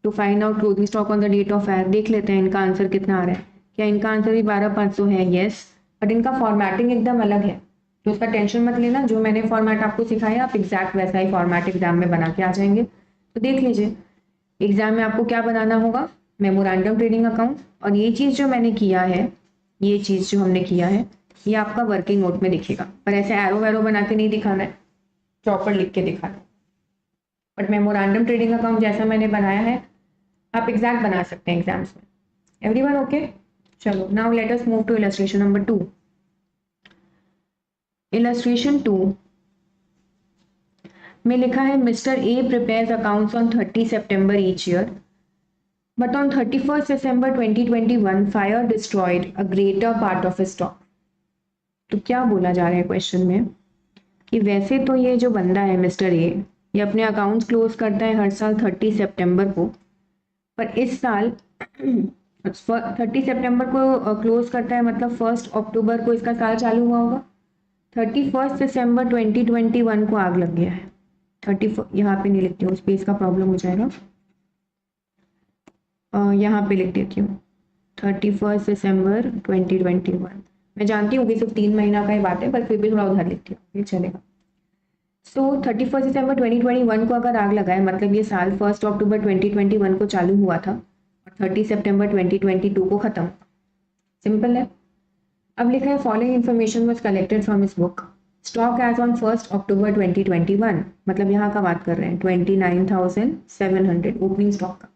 To find out closing stock on the date of fire, देख लेते हैं इनका आंसर कितना आ रहा है। क्या इनका आंसर भी 12,500 है? यस, बट इनका फॉर्मेटिंग एकदम अलग है, तो उसका टेंशन मत लेना। जो मैंने फॉर्मेट आपको सिखाया आप एग्जैक्ट वैसा ही फॉर्मेट एग्जाम में बना के आ जाएंगे। तो देख लीजिए एग्जाम में आपको क्या बनाना होगा, मेमोरेंडम ट्रेडिंग अकाउंट। और ये चीज़ जो मैंने किया है, ये चीज़ जो हमने किया है ये आपका वर्किंग नोट में दिखेगा, पर ऐसे एरो वैरो बना के नहीं दिखाना है, प्रॉपर लिख के दिखाना है। बट मेमोरेंडम ट्रेडिंग अकाउंट जैसा मैंने बनाया है आप एग्जैक्ट बना सकते हैं एग्जाम्स में। Everyone okay? चलो now let us move to illustration number 2। Illustration 2 में लिखा है Mister A prepares accounts on 30 सितंबर each year, but on 31 December 2021 fire destroyed a greater part of stock. तो क्या बोला जा रहा है क्वेश्चन में कि वैसे तो ये जो बंदा है मिस्टर ए, ये अपने अकाउंट्स क्लोज करता है हर साल 30 सितंबर को, पर इस साल 30 सितंबर को क्लोज करता है, मतलब 1 अक्टूबर को इसका साल चालू हुआ होगा। 31 दिसंबर 2021 को आग लग गया है। 34 यहाँ पे नहीं लिखती हूँ, स्पेस का प्रॉब्लम हो जाएगा, यहाँ पे लिख देती हूँ 31 दिसंबर 2021। मैं जानती हूँ कि सिर्फ 3 महीना का ही बात है, पर फिर भी थोड़ा उधर लिखती हूँ, ये चलेगा। सो 31 दिसंबर 2021 को अगर आग लगाए, मतलब ये साल 1 अक्टूबर 2021 को चालू हुआ था और 30 सितंबर 2022 को खत्म। सिंपल है। अब लिखा है following information was collected from his book stock as on 1 October 2021, मतलब यहाँ का बात कर रहे हैं 29,700 ओपनिंग स्टॉक का।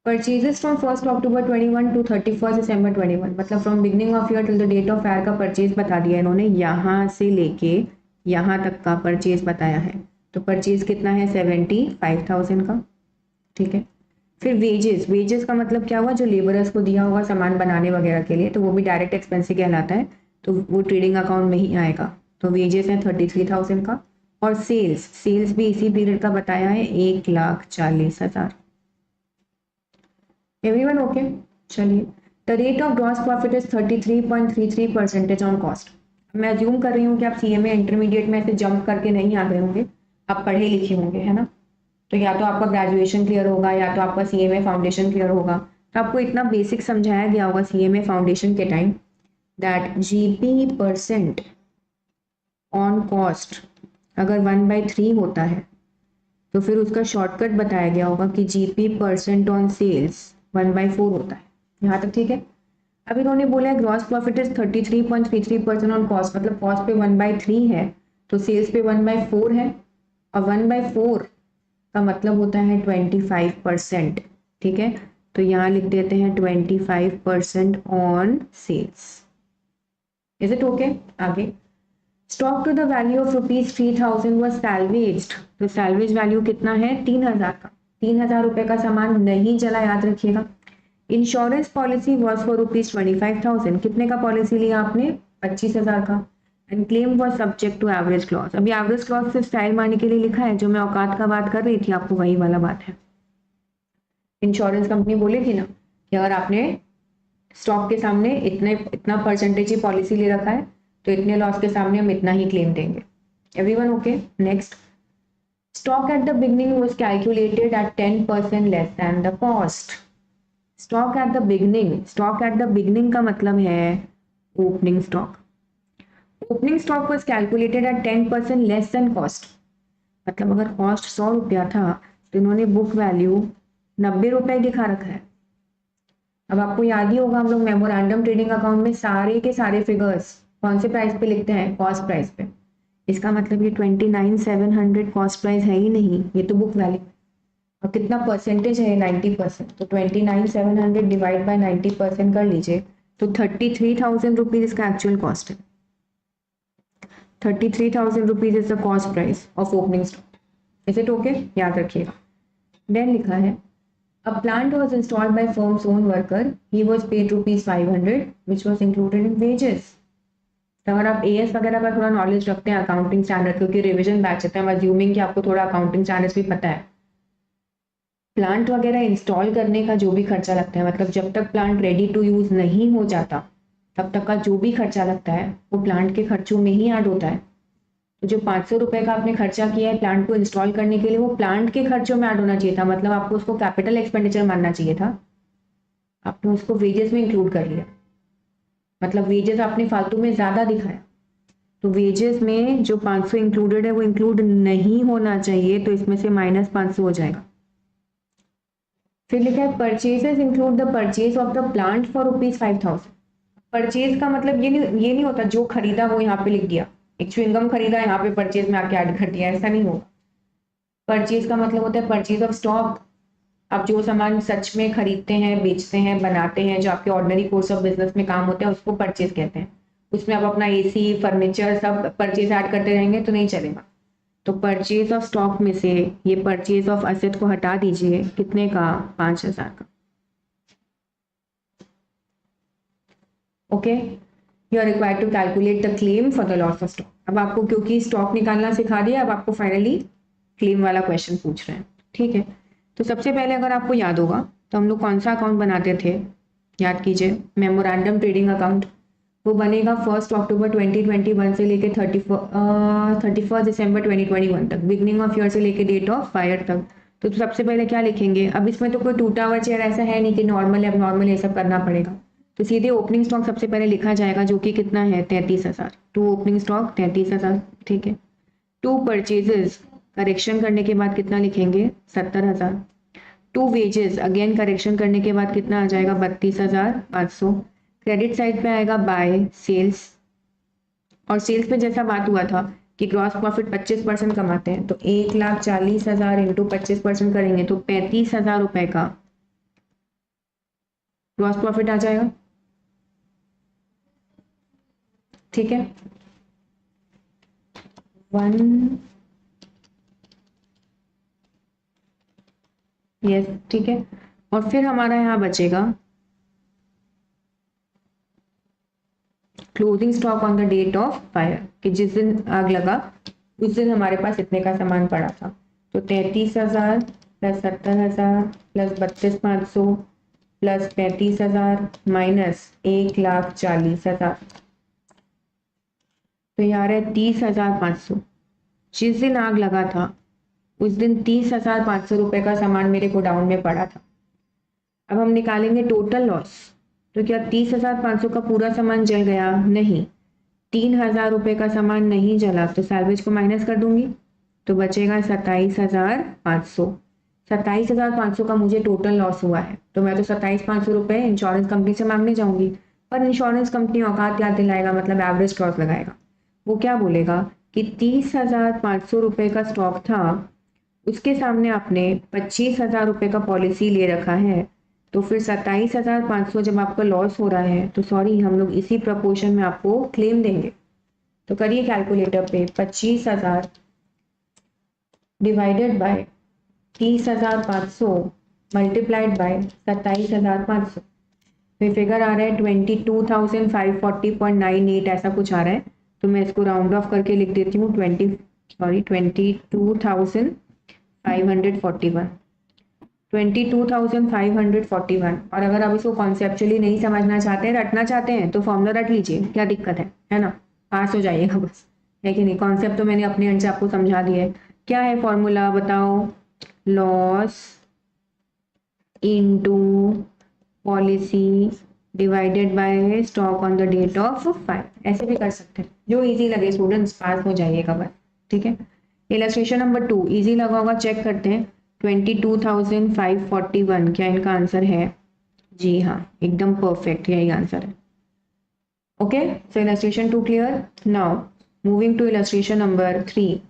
परचेजेस फ्रॉम 1 अक्टूबर 21 टू 31 दिसंबर 21, मतलब from beginning of year till the date of fire का परचेज बता दिया इन्होंने, यहाँ से लेके यहाँ तक का परचेज बताया है। तो परचेज कितना है, 75,000 का। ठीक है, फिर वेजेस, वेजेस का मतलब क्या हुआ, जो लेबरर्स को दिया होगा सामान बनाने वगैरह के लिए, तो वो भी डायरेक्ट एक्सपेंस ही कहलाता है, तो वो ट्रेडिंग अकाउंट में ही आएगा। तो वेजेस है 33,000 का। और सेल्स, सेल्स भी इसी पीरियड का बताया है 1,40,000। Everyone okay? चलिए, the rate of gross profit is 33.33% on cost. मैं अज्यूम कर रही हूँ कि आप सीएमए इंटरमीडिएट में ऐसे जंप करके नहीं आ गए होंगे, आप पढ़े लिखे होंगे, है ना। तो या तो आपका ग्रेजुएशन क्लियर होगा या तो आपका सीएमए फाउंडेशन क्लियर होगा, तो आपको इतना बेसिक समझाया गया होगा सीएमए फाउंडेशन के time that GP percent on cost अगर 1/3 होता है तो फिर उसका शॉर्टकट बताया गया होगा कि जीपी परसेंट ऑन सेल्स 1/4 होता है। यहाँ तक ठीक है। अब इन्होंने बोला है gross profit is 33.33% on cost, मतलब कॉस्ट पे 1/3 है तो सेल्स पे 1/4 है, और 1/4 का मतलब होता है 25%। ठीक है, तो यहाँ लिख देते हैं 25% on sales. Is it okay? आगे, stock to the value of ₹3,000 was salvaged, तो सैल्वेज वैल्यू कितना है, 3,000 का। 3,000 रुपए का सामान नहीं जला, याद रखिएगा। इंश्योरेंस पॉलिसी वॉज फॉर ₹25,000, कितने का पॉलिसी लिया आपने, 25,000 का। And claim was subject to average clause. अभी एवरेज क्लॉज से स्टाइल मारने के लिए लिखा है, जो मैं औकात का बात कर रही थी आपको वही वाला बात है। इंश्योरेंस कंपनी बोलेगी ना कि अगर आपने स्टॉक के सामने इतना परसेंटेज ही पॉलिसी ले रखा है, तो इतने लॉस के सामने हम इतना ही क्लेम देंगे। Everyone okay? Next, stock at the beginning was calculated at 10% less than the cost. Stock at the beginning का मतलब है opening stock. Opening stock was calculated at 10% less than cost, मतलब अगर कॉस्ट 100 रुपया था तो इन्होंने बुक वैल्यू 90 रुपये दिखा रखा है। अब आपको याद ही होगा, हम लोग मेमोरेंडम ट्रेडिंग अकाउंट में सारे के सारे फिगर्स कौन से प्राइस पे लिखते हैं? कॉस्ट प्राइस पे। इसका मतलब ये 29,700 कॉस्ट प्राइस है ही नहीं, ये तो बुक वैल्यू। और कितना परसेंटेज है? 90%। तो 29,700 डिवाइड बाय 90% कर लीजिए, तो 33,000 रुपीज इसका एक्चुअल कॉस्ट है। 33,000 rupees is the cost price of opening stock. Is it okay? याद रखिएगा। देन लिखा है, a plant was installed by firm's own worker, he was paid rupees 500 which was included in wages। तो अगर आप as वगैरह का थोड़ा नॉलेज रखते हैं अकाउंटिंग स्टैंडर्ड, क्योंकि रिवीजन बैच है, मैं अज्यूमिंग कि आपको थोड़ा अकाउंटिंग स्टैंडर्ड्स भी पता है। प्लांट वगैरह इंस्टॉल करने का जो भी खर्चा लगता है, मतलब जब तक प्लांट रेडी टू यूज नहीं हो जाता तब तक का जो भी खर्चा लगता है वो प्लांट के खर्चों में ही ऐड होता है। तो जो 500 रुपये का आपने खर्चा किया है प्लांट को इंस्टॉल करने के लिए, वो प्लांट के खर्चों में ऐड होना चाहिए था, मतलब आपको उसको कैपिटल एक्सपेंडिचर मानना चाहिए था, आपने उसको वेजेस में इंक्लूड कर लिया। मतलब वेजेस आपने फालतू में ज़्यादा दिखाया, तो वेजेस में जो 500 इंक्लूडेड है वो इंक्लूड नहीं होना चाहिए, तो इसमें से -500 हो जाएगा। फिर लिखा है, purchases include the purchase of the plant for ₹5,000। Purchase का मतलब ये नहीं होता जो खरीदा वो यहाँ पे लिख दिया, एक च्युइंगम खरीदा यहाँ पे परचेज में आके ऐड कर दिया, ऐसा नहीं होगा। परचेज का मतलब होता है परचेज ऑफ स्टॉक। आप जो सामान सच में खरीदते हैं, बेचते हैं, बनाते हैं, जो आपके ऑर्डिनरी कोर्स ऑफ बिजनेस में काम होते हैं, उसको परचेज कहते हैं। उसमें आप अपना एसी, फर्नीचर सब परचेज ऐड करते रहेंगे तो नहीं चलेगा। तो परचेज ऑफ स्टॉक में से ये परचेज ऑफ असेट को हटा दीजिए, कितने का? 5,000 का। Okay, you are required to calculate the claim for the loss of stock. अब आपको क्योंकि स्टॉक निकालना सिखा दिया, अब आपको फाइनली क्लेम वाला क्वेश्चन पूछ रहे हैं, ठीक है। तो सबसे पहले अगर आपको याद होगा तो हम लोग कौन सा अकाउंट बनाते थे? याद कीजिए, मेमोरेंडम ट्रेडिंग अकाउंट। वो बनेगा 1 अक्टूबर 2021 से लेके 31 दिसंबर 2021 तक, बिगनिंग ऑफ ईयर से लेके डेट ऑफ फायर तक। तो सबसे पहले क्या लिखेंगे? अब इसमें तो कोई टूटा हुआ चेयर ऐसा है नहीं कि नॉर्मल अब नॉर्मल ये सब करना पड़ेगा, तो सीधे ओपनिंग स्टॉक सबसे पहले लिखा जाएगा, जो कि कितना है? 33,000। टू ओपनिंग स्टॉक 33,000, ठीक है। टू परचेजेस करेक्शन करने के बाद कितना लिखेंगे? 70,000। टू वेजेस अगेन करेक्शन करने के बाद कितना आ जाएगा? 32,500। क्रेडिट साइड पे आएगा बाय सेल्स, और सेल्स पे जैसा बात हुआ था कि ग्रॉस प्रॉफिट 25% कमाते हैं, तो 1,40,000 इंटू 25% करेंगे तो 35,000 रुपए का ग्रॉस प्रॉफिट आ जाएगा, ठीक है। 1 यस, ठीक है। और फिर हमारा यहाँ बचेगा closing stock on the date of fire, कि जिस दिन आग लगा उस दिन हमारे पास इतने का सामान पड़ा था। तो 33,000 प्लस 70,000 प्लस 32,500 प्लस 35,000 माइनस 1,40,000, तो यार है 30,500। जिस दिन आग लगा था उस दिन 30,500 रुपए का सामान मेरे गोडाउन में पड़ा था। अब हम निकालेंगे टोटल लॉस, तो क्या 30,500 का पूरा सामान जल गया? नहीं, 3,000 रुपए का सामान नहीं जला, तो सैल्वेज को माइनस कर दूंगी, तो बचेगा 27,500। 27,500 का मुझे टोटल लॉस हुआ है, तो मैं तो 27,500 रुपए इंश्योरेंस कंपनी से मांगने जाऊंगी, पर इंश्योरेंस कंपनी औकात याद दिलाएगा, मतलब एवरेज लॉस लगाएगा। वो क्या बोलेगा कि 30,500 रुपए का स्टॉक था, उसके सामने आपने 25,000 रुपए का पॉलिसी ले रखा है, तो फिर 27,500 जब आपका लॉस हो रहा है तो सॉरी हम लोग इसी प्रपोर्शन में आपको क्लेम देंगे। तो करिए कैलकुलेटर पे, 25,000 डिवाइडेड बाय 30,500 मल्टीप्लाइड बाय 27,500, तो फिगर आ रहा है 22,540.98 ऐसा कुछ आ रहा है। तो मैं इसको राउंड ऑफ करके लिख देती हूँ 22,541। 22,541। और अगर आप इसको कॉन्सेप्चुअली नहीं समझना चाहते हैं, रटना चाहते हैं, तो फॉर्मूला रट लीजिए, क्या दिक्कत है ना, पास हो जाइएगा बस, है कि नहीं। कॉन्सेप्ट तो मैंने अपने एंड से आपको समझा दिया है। क्या है फॉर्मूला बताओ, loss into policy divided by stock on the date of file. ऐसे भी कर सकते हैं, जो इजी लगे स्टूडेंट्स, पास हो जाइएगा बस, ठीक है। इलस्ट्रेशन नंबर 2 इजी लगा होगा, चेक करते हैं। 22,541 क्या इनका आंसर है? जी हाँ, एकदम परफेक्ट, यही आंसर है। Okay, so illustration 2 clear. Now moving to illustration number 3।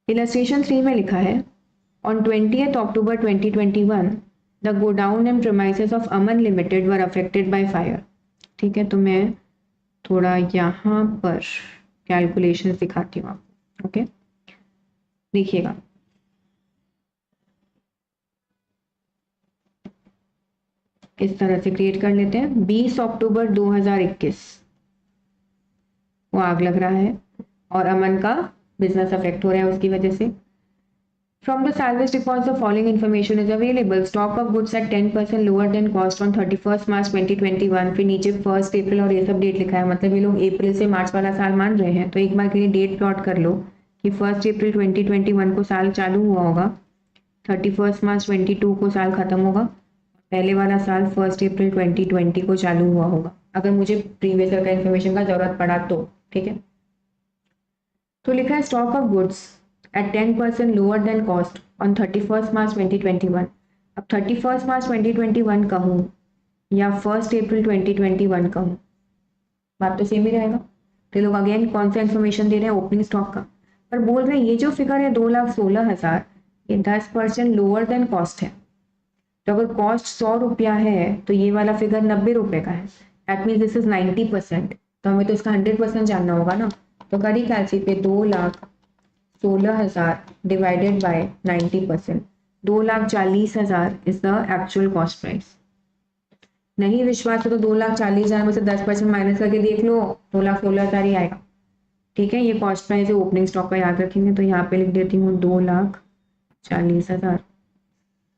Illustration 3 में लिखा है On 20th October 2021, the godown and premises of Aman Limited were affected by fire. ठीक है, तो मैं थोड़ा यहाँ पर कैलकुलेशन दिखाती हूँ आपको। ओके, देखिएगा, इस तरह से क्रिएट कर लेते हैं। 20 अक्टूबर 2021 वो आग लग रहा है और अमन का बिजनेस अफेक्ट हो रहा है उसकी वजह से। From the salvage reports, the following information is available. Stock of goods at 10% lower than cost on 31st March 2021. फिर नीचे 1 अप्रैल और ये सब डेट लिखा है, मतलब ये लोग अप्रैल से मार्च वाला साल मान रहे हैं। तो एक बार के लिए डेट प्लॉट कर लो कि 1 अप्रैल 2021 को साल चालू हुआ होगा, 31 मार्च 22 को साल खत्म होगा, पहले वाला साल 1 अप्रैल 2020 को चालू हुआ होगा, अगर मुझे प्रीवियस ईयर का इन्फॉर्मेशन का जरूरत पड़ा तो, ठीक है। तो लिखा है stock of goods at 10% lower than cost on 31st March 2021। अब 31st March 2021 कहूँ या 1 अप्रैल 2021 कहूँ, बात तो सेम ही रहेगा। तो लोग अगेन कौन सा इन्फॉर्मेशन दे रहे हैं, ओपनिंग स्टॉक का, पर बोल रहे हैं ये जो फिगर है 2,16,000 ये 10% लोअर देन कॉस्ट है। तो अगर कॉस्ट 100 रुपया है तो ये वाला फिगर 90 रुपये का है, दैट मीन्स दिस इज 90%। तो हमें तो इसका 100% जानना होगा ना। तो करी कैलसी पे 2,16,000 divided by 90%, 2,40,000 is the actual cost price. नहीं विश्वास है तो 2,40,000 में से 10% माइनस करके देख लो, 2,16,000 ही आएगा, ठीक है। ये कॉस्ट प्राइस है ओपनिंग स्टॉक का, याद रखेंगे। तो यहाँ पे लिख देती हूँ 2,40,000,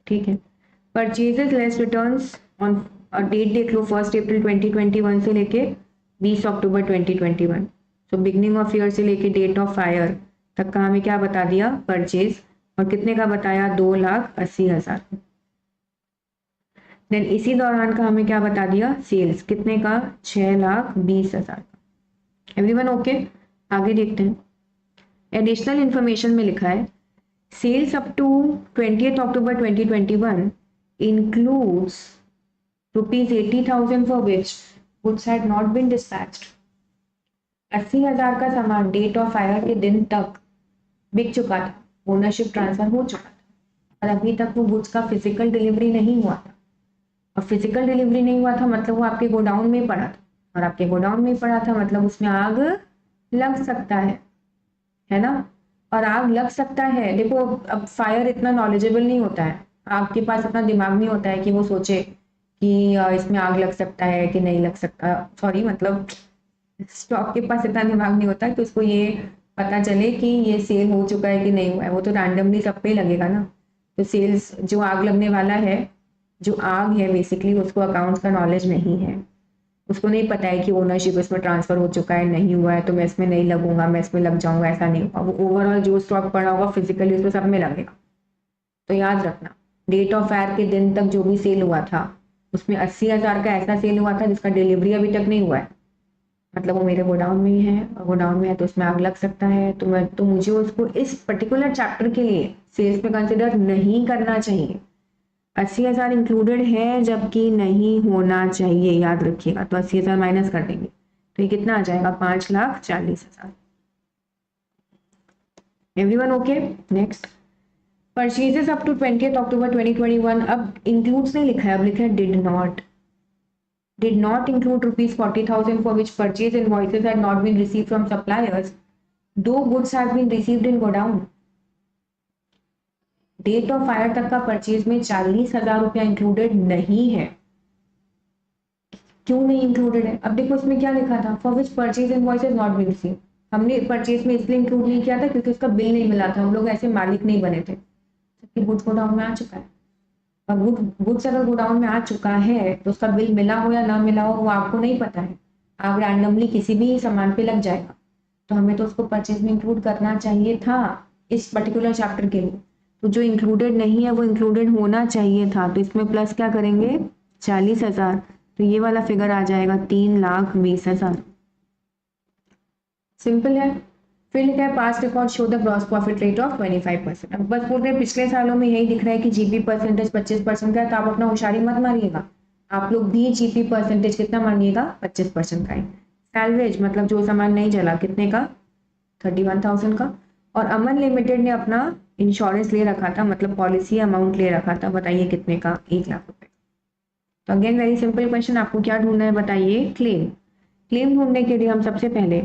ठीक है। Purchases less returns on date देख लो, 1 अप्रैल 2021 से लेके 20 अक्टूबर 2021। तो बिगनिंग ऑफ ईयर से लेके डेट ऑफ फायर तक का हमें क्या बता दिया, परचेज, और कितने का बताया, 2,80,000। देन इसी दौरान का हमें क्या बता दिया, सेल्स कितने का, 6,20,000। एवरीवन ओके, आगे देखते हैं। एडिशनल इंफॉर्मेशन में लिखा है sales up to 20th October 2021 includes ₹80,000 for which goods had not been dispatched। 80,000 का सामान डेट ऑफ फायर के दिन तक बिक चुका था, ओनरशिप ट्रांसफर हो चुका था, और अभी तक वो गुड्स का फिजिकल डिलीवरी नहीं हुआ था। और फिजिकल डिलीवरी नहीं हुआ था मतलब वो आपके गोडाउन में पड़ा था, और आपके गोडाउन में पड़ा था मतलब उसमें आग लग सकता है ना। और आग लग सकता है, देखो अब फायर इतना नॉलेजेबल नहीं होता है, आपके पास इतना दिमाग नहीं होता है कि वो सोचे कि इसमें आग लग सकता है कि नहीं लग सकता, सॉरी मतलब स्टॉक के पास इतना दिमाग नहीं होता कि उसको ये पता चले कि ये सेल हो चुका है कि नहीं हुआ है, वो तो रैंडमली सब पे लगेगा ना। तो सेल्स जो आग लगने वाला है, जो आग है बेसिकली उसको अकाउंट्स का नॉलेज नहीं है, उसको नहीं पता है कि ओनरशिप इसमें ट्रांसफर हो चुका है नहीं हुआ है तो मैं इसमें नहीं लगूंगा, मैं इसमें लग जाऊंगा, ऐसा नहीं होगा। वो ओवरऑल जो स्टॉक पड़ा होगा फिजिकली उसमें सब में लगेगा। तो याद रखना डेट ऑफ फायर के दिन तक जो भी सेल हुआ था उसमें 80,000 का ऐसा सेल हुआ था जिसका डिलीवरी अभी तक नहीं हुआ है, मतलब वो मेरे गोडाउन में ही है, और गोडाउन में है तो उसमें आग लग सकता है। तो मुझे उसको इस पर्टिकुलर चैप्टर के लिए सेल्स में कंसिडर नहीं करना चाहिए। 80,000 इंक्लूडेड है जबकि नहीं होना चाहिए, याद रखिएगा। तो 80,000 माइनस कर देंगे तो ये कितना आ जाएगा, 5,40,000। Everyone okay, next. Purchases up to 20th October 2021, अब इंक्लूड्स नहीं लिखा है, अब लिखा है did not include ₹40,000 for which purchase invoices had not been received from suppliers, though goods have been received in godown। Date of fire तक का purchase में 40,000 रुपया इंक्लूडेड नहीं है। क्यों नहीं इंक्लूडेड है, अब देखो इसमें क्या लिखा था, for which purchase invoice not been received. हमने परचेज में इसलिए इंक्लूड नहीं किया था क्योंकि उसका बिल नहीं मिला था, हम लोग ऐसे मालिक नहीं बने थे। जबकि गुड्स गोडाउन में आ चुका है। और गुड्स अगर गोडाउन में आ चुका है तो उसका बिल मिला हो या ना मिला हो वो आपको नहीं पता है, आप रैंडमली किसी भी सामान पे लग जाएगा, तो हमें तो उसको परचेज में इंक्लूड करना चाहिए था इस पर्टिकुलर चैप्टर के लिए। तो जो इंक्लूडेड नहीं है वो इंक्लूडेड होना चाहिए था, तो इसमें प्लस क्या करेंगे 40,000, तो ये वाला फिगर आ जाएगा 3,20,000। सिंपल है। फिर लिखा है past record show the gross profit rate of 25%। अब बस बोल रहे पिछले सालों में यही दिख रहा है कि जीपी परसेंटेज 25% का है, तो आप अपना होशियारी मत मारिएगा, आप लोग भी जीपी परसेंटेज कितना मानिएगा 25% का है। सैलवेज मतलब जो सामान नहीं चला कितने का 31,000 का। और अमन लिमिटेड ने अपना इंश्योरेंस ले रखा था, मतलब पॉलिसी अमाउंट ले रखा था, बताइए कितने का 1 लाख रुपए। तो अगेन वेरी सिंपल क्वेश्चन, आपको क्या ढूंढना है बताइए क्लेम। क्लेम ढूंढने के लिए हम सबसे पहले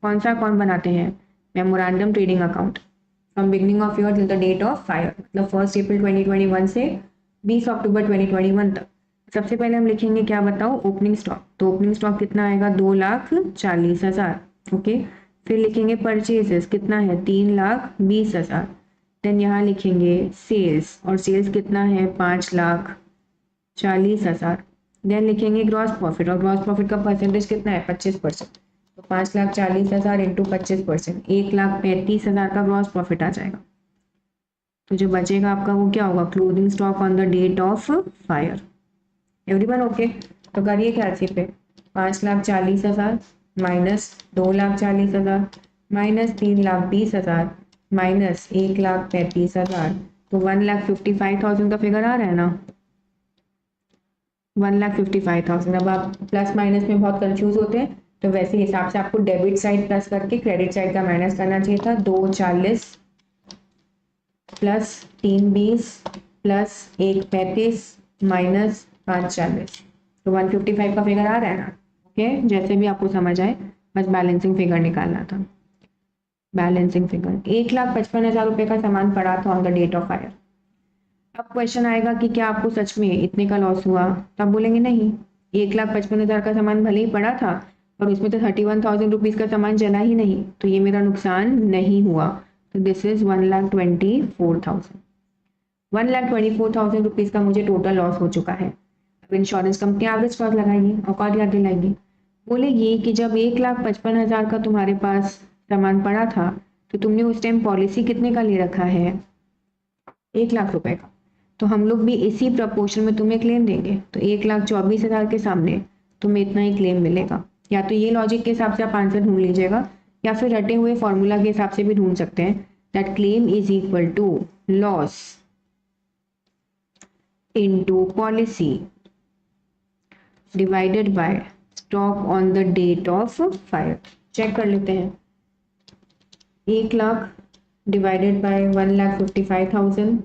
कौन सा अकाउंट बनाते हैं memorandum trading account from beginning of year till the date of fire, मतलब 1 अप्रैल 2021 से 20 अक्टूबर 2021 तक। सबसे पहले हम लिखेंगे क्या बताओ ओपनिंग स्टॉक, तो ओपनिंग स्टॉक कितना आएगा 2,40,000। ओके, फिर लिखेंगे परचेजेस कितना है 3,20,000। देन यहाँ लिखेंगे सेल्स, और सेल्स कितना है 5,40,000। देन लिखेंगे ग्रॉस प्रॉफिट, और ग्रॉस प्रॉफिट का परसेंटेज कितना है 25%, तो 5,40,000 इंटू 25%, 1,35,000 का ग्रॉस प्रॉफिट आ जाएगा। तो जो बचेगा आपका वो क्या होगा closing stock on the date of fire. Everyone okay, तो करिए कैलसी पे 5,40,000 माइनस 2,40,000 माइनस 3,20,000 माइनस 1,35,000, तो 1,55,000 का फिगर आ रहा है ना 1,55,000। अब आप प्लस माइनस में बहुत कंफ्यूज होते हैं, तो वैसे हिसाब से आपको डेबिट साइड प्लस करके क्रेडिट साइड का माइनस करना चाहिए था। 2,40 प्लस 3,20 प्लस 1,35 माइनस 5,40, तो 155 का फिगर आ रहा है ना। ओके, जैसे भी आपको समझ आए, बस बैलेंसिंग फिगर निकालना था। बैलेंसिंग फिगर 1,55,000 रुपये का सामान पड़ा था on the date of fire. अब क्वेश्चन आएगा कि क्या आपको सच में इतने का लॉस हुआ, तब बोलेंगे नहीं, 1,55,000 का सामान भले ही पड़ा था और उसमें तो 31,000 रुपीज़ का सामान चला ही नहीं, तो ये मेरा नुकसान नहीं हुआ, तो दिस इज 1,24,000। 1,24,000 रुपीज़ का मुझे टोटल लॉस हो चुका है। अब इंश्योरेंस कंपनी एवरेज कॉस्ट लगाएगी, औकात याद दिलाएगी, बोलेगी कि जब 1,55,000 का तुम्हारे पास सामान पड़ा था तो तुमने उस टाइम पॉलिसी कितने का ले रखा है 1 लाख रुपए का, तो हम लोग भी इसी प्रपोर्शन में तुम्हें क्लेम देंगे, तो 1,24,000 के सामने तुम्हें इतना ही क्लेम मिलेगा। या तो ये लॉजिक के हिसाब से आप आंसर ढूंढ लीजिएगा, या फिर रटे हुए फॉर्मूला के हिसाब से भी ढूंढ सकते हैं, that claim is equal to loss into policy divided by stock on the date of fire. Check कर लेते हैं, 1 lakh divided by 1,55,000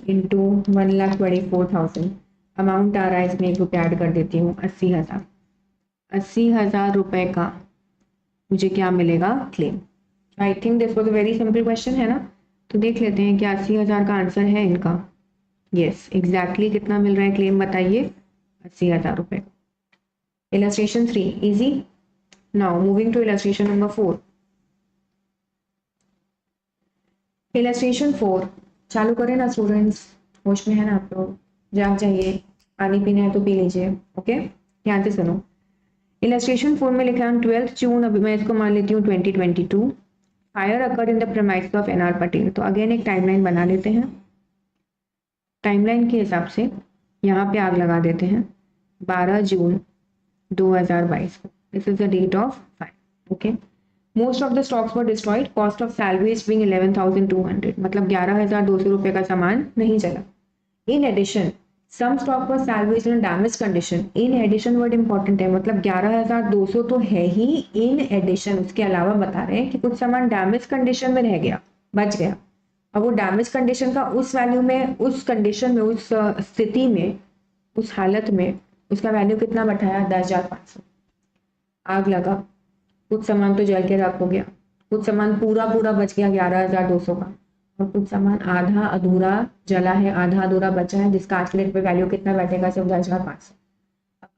into 1,24,000, amount आ रहा है इसमें 1 रुपया ऐड कर देती हूँ 80,000। 80,000 रुपए का मुझे क्या मिलेगा claim. I think this was a very simple question है ना, तो देख लेते हैं क्या 80,000 का आंसर है इनका। यस एग्जैक्टली कितना मिल रहा है क्लेम बताइए 80,000 रुपए। Illustration 3 easy. Now moving to illustration number 4। Illustration 4 चालू करें ना स्टूडेंट्स, होश में है ना आप लोग, जाग जाइए, पानी पीना है तो पी लीजिए। ओके ध्यान से सुनो। इलस्ट्रेशन 4 में लिखा है 12 जून, अभी मैं इसको मान लेती हूँ 2022, fire occur in the premises of NR Patel. तो अगेन एक टाइमलाइन बना लेते हैं, टाइमलाइन के हिसाब से यहाँ पे आग लगा देते हैं 12 जून 2022 को, this is the date of fire. Okay, most of the stocks were destroyed, cost of salaries being 11,200, मतलब 11,200 रुपये का सामान नहीं चला। In addition some stock were salaries in damage condition, in addition word important है, मतलब 11,200 तो है ही, इन एडिशन उसके अलावा बता रहे हैं कि कुछ सामान डैमेज कंडीशन में रह गया, बच गया। अब वो डैमेज कंडीशन का उस वैल्यू में, उस कंडीशन में, उस स्थिति में, उस हालत में उसका वैल्यू कितना बैठाया 10,500। आग लगा, कुछ सामान तो जल के राख हो गया, कुछ सामान पूरा पूरा बच गया 11,200 का, और कुछ सामान आधा अधूरा जला है, आधा अधूरा बचा है, जिसका आज के डेट पे वैल्यू कितना बैठेगा सिर्फ 10,500।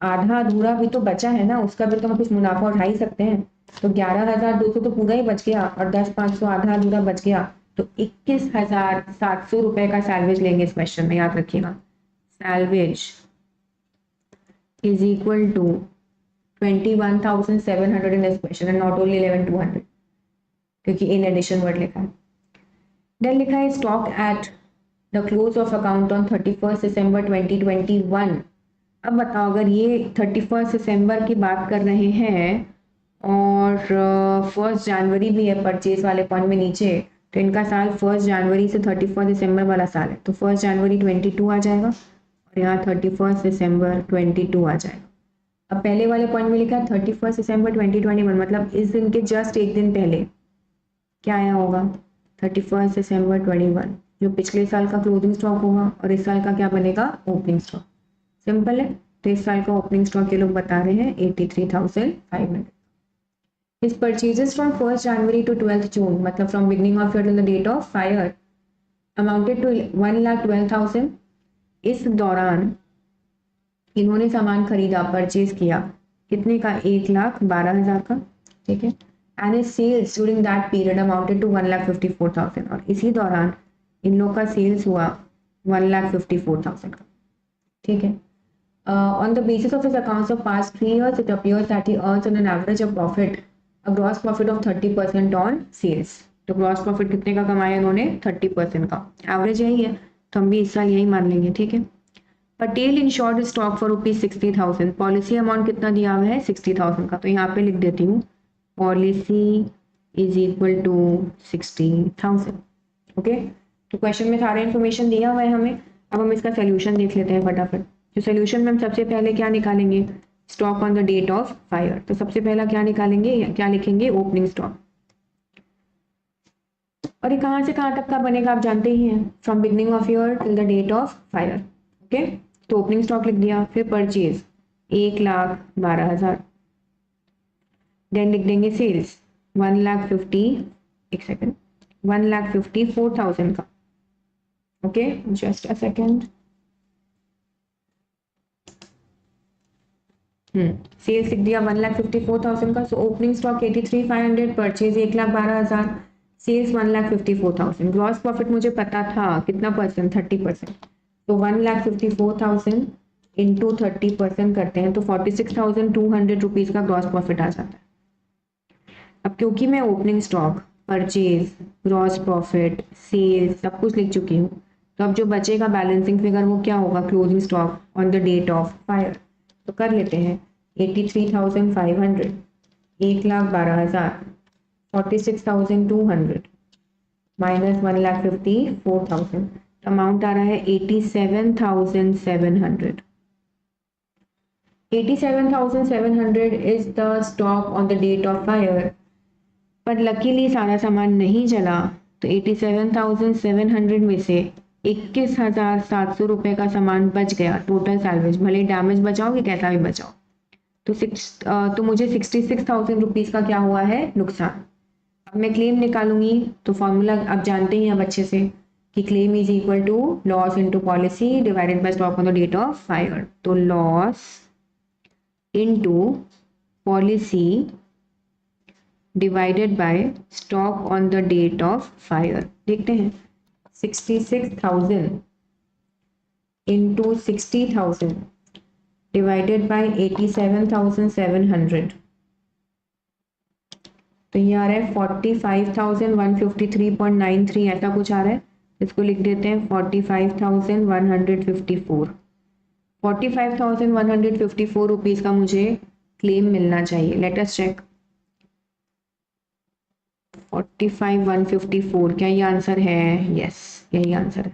आधा अधूरा भी तो बचा है ना, उसका भी तो हम कुछ मुनाफा उठा ही सकते हैं, तो 11,200 तो पूरा ही बच गया और 10,500 आधा अधूरा बच गया, तो 21,700 रुपए का सैलवेज लेंगे इस क्वेश्चन में, याद रखिएगा। Salvage is equal to 21,700 in this question and not only 11,200, क्योंकि इन एडिशन वर्ड लिखा है। देन लिखा है stock at the close of account on 31 दिसंबर 2021। अब बताओ, अगर ये 31 दिसंबर की बात कर रहे हैं और 1 जनवरी भी है परचेज वाले पॉइंट में नीचे, तो इनका साल 1 जनवरी से 31 दिसंबर वाला साल है, तो 1 जनवरी 22 आ जाएगा और यहाँ 31 दिसंबर 22 आ जाएगा। अब पहले वाले पॉइंट में लिखा है 31 दिसंबर 2021, मतलब इस दिन के जस्ट एक दिन पहले क्या आया होगा, 31 दिसंबर 21, जो पिछले साल का क्लोजिंग स्टॉक होगा और इस साल का क्या बनेगा, ओपनिंग स्टॉक। सिंपल है। तो इस साल का ओपनिंग स्टॉक ये लोग बता रहे हैं 83,500। His purchases from 1st January to 12th June, मतलब from beginning of year till the date of fire, amounted to 1,12,000। इस दौरान इन्होंने सामान खरीदा, परचेज किया, कितने का, 1,12,000 का, ठीक है। And his sales during that period amounted to 1,54,000, और इसी दौरान इन लोग का सेल्स हुआ 1,54,000 का, ठीक है। On the basis of his accounts of past 3 years, it appears that he earns on an average a gross profit of 30% on sales। तो ग्रॉस प्रॉफिट कितने का कमाया इन्होंने, 30% का। एवरेज यही है, तो हम भी इस साल यही मान लेंगे, ठीक है। Patel insured stock for ₹60,000। Policy amount कितना दिया हुआ है, 60,000 का, तो यहाँ पे लिख देती हूँ policy is equal to 60,000। Okay, तो क्वेश्चन में सारा इन्फॉर्मेशन दिया हुआ है हमें। अब हम इसका सोल्यूशन देख लेते हैं फटाफट। तो सोल्यूशन में हम सबसे पहले क्या निकालेंगे, stock on the date of fire. तो सबसे पहला क्या निकालेंगे, क्या लिखेंगे, ओपनिंग स्टॉक। और ये कहाँ से कहाँ तक का बनेगा आप जानते ही हैं, from beginning of year till the date of fire. Okay, तो ओपनिंग स्टॉक लिख दिया। फिर परचेज 1,12,000। देन लिख देंगे सेल्स 1,54,000 का। Okay, just a second. Sales लिख दिया 1,54,000 का। So opening stock 83,500, purchase 1,12,000, sales 1,54,000। Gross profit मुझे पता था कितना परसेंट, 30%। तो 1,54,000 इंटू 30% करते हैं तो 46,200 रुपीज़ का ग्रॉस प्रॉफिट आ जाता है। अब क्योंकि मैं opening stock, purchase, gross profit, sales सब कुछ लिख चुकी हूँ, तो अब जो बचेगा बैलेंसिंग फिगर वो क्या होगा, closing stock on the date of fire. तो कर लेते हैं 83,500, 1,12,000, 46,200 माइनस 1,54,000, अमाउंट आ रहा है 87,700। 87,700 is the stock on the date of fire. पर लकीली सारा सामान नहीं जला, तो 87,700 में से 21,700 रुपए का सामान बच गया टोटल सैलवेज, भले डैमेज बचाओ कि कैसा भी बचाओ। तो मुझे 66,000 रुपीज़ का क्या हुआ है, नुकसान। अब मैं क्लेम निकालूंगी, तो फॉर्मूला आप जानते ही अब अच्छे से कि claim is equal to loss into policy divided by stock on the date of fire. तो loss into policy divided by stock on the date of fire. देखते हैं 66,000 इंटू 60,000 डिवाइडेड बाय 87,700, तो ये आ रहा है 45,153.93, ऐसा कुछ आ रहा है। इसको लिख देते हैं 45,154। 45,154 रुपीज़ का मुझे क्लेम मिलना चाहिए। लेट अस चेक 45,154, क्या ये आंसर है, यस यही आंसर है।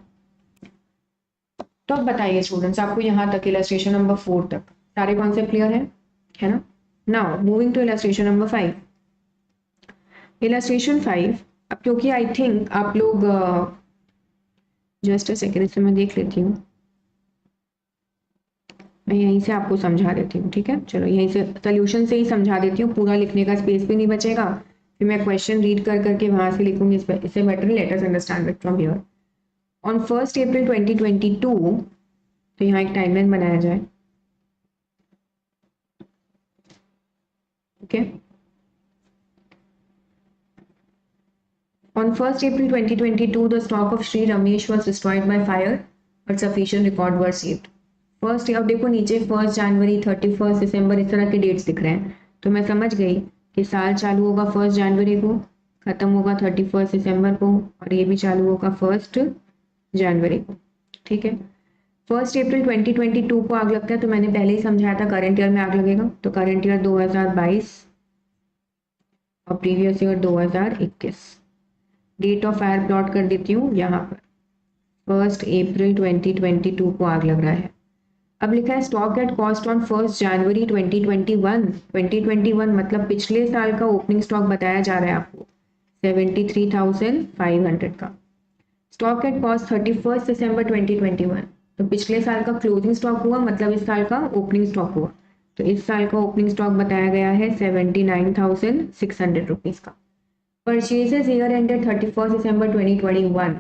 तो अब बताइए स्टूडेंट्स, आपको यहाँ तक इलस्ट्रेशन नंबर 4 तक सारे कॉन्सेप्ट क्लियर है ना। Now moving to illustration number 5। Illustration 5, अब क्योंकि आई थिंक आप लोग जस्ट अ सेकेंड, इसमें मैं देख लेती हूँ, मैं यहीं से आपको समझा देती हूँ, ठीक है। चलो यहीं से सोल्यूशन से ही समझा देती हूँ, पूरा लिखने का स्पेस भी नहीं बचेगा, फिर मैं क्वेश्चन रीड कर करके वहां से लिखूंगी, इससे better let us understand it from here. On 1 अप्रैल 2022, तो यहाँ एक टाइमलाइन बनाया जाए, okay. On 1st April 2022, the stock of Sri Ramesh was destroyed by fire, but sufficient record were saved. First, अब देखो नीचे 1 जनवरी, 31 दिसंबर इस तरह के डेट्स दिख रहे हैं, तो मैं समझ गई कि साल चालू होगा 1 जनवरी को, खत्म होगा 31 दिसंबर को, और ये भी चालू होगा 1 जनवरी को। ठीक है, 1 अप्रैल 2022 को आग लगता है, तो मैंने पहले ही समझाया था करंट ईयर में आग लगेगा, तो करंट ईयर 2022 और previous year 2021। Date of fire plot कर देती हूँ यहाँ पर, 1 अप्रैल 2022 को आग लग रहा है। अब लिखा है स्टॉक एट कॉस्ट ऑन 1 जनवरी 2021। 2021 मतलब पिछले साल का ओपनिंग स्टॉक बताया जा रहा है आपको 73,500 का। स्टॉक एट कॉस्ट 31 दिसंबर 2021, तो पिछले साल का क्लोजिंग स्टॉक हुआ, मतलब इस साल का ओपनिंग स्टॉक हुआ, तो इस साल का ओपनिंग स्टॉक बताया गया है 79,600 रुपीज़ का। परचेजेस ईयर एंडेड 31 दिसंबर 2021,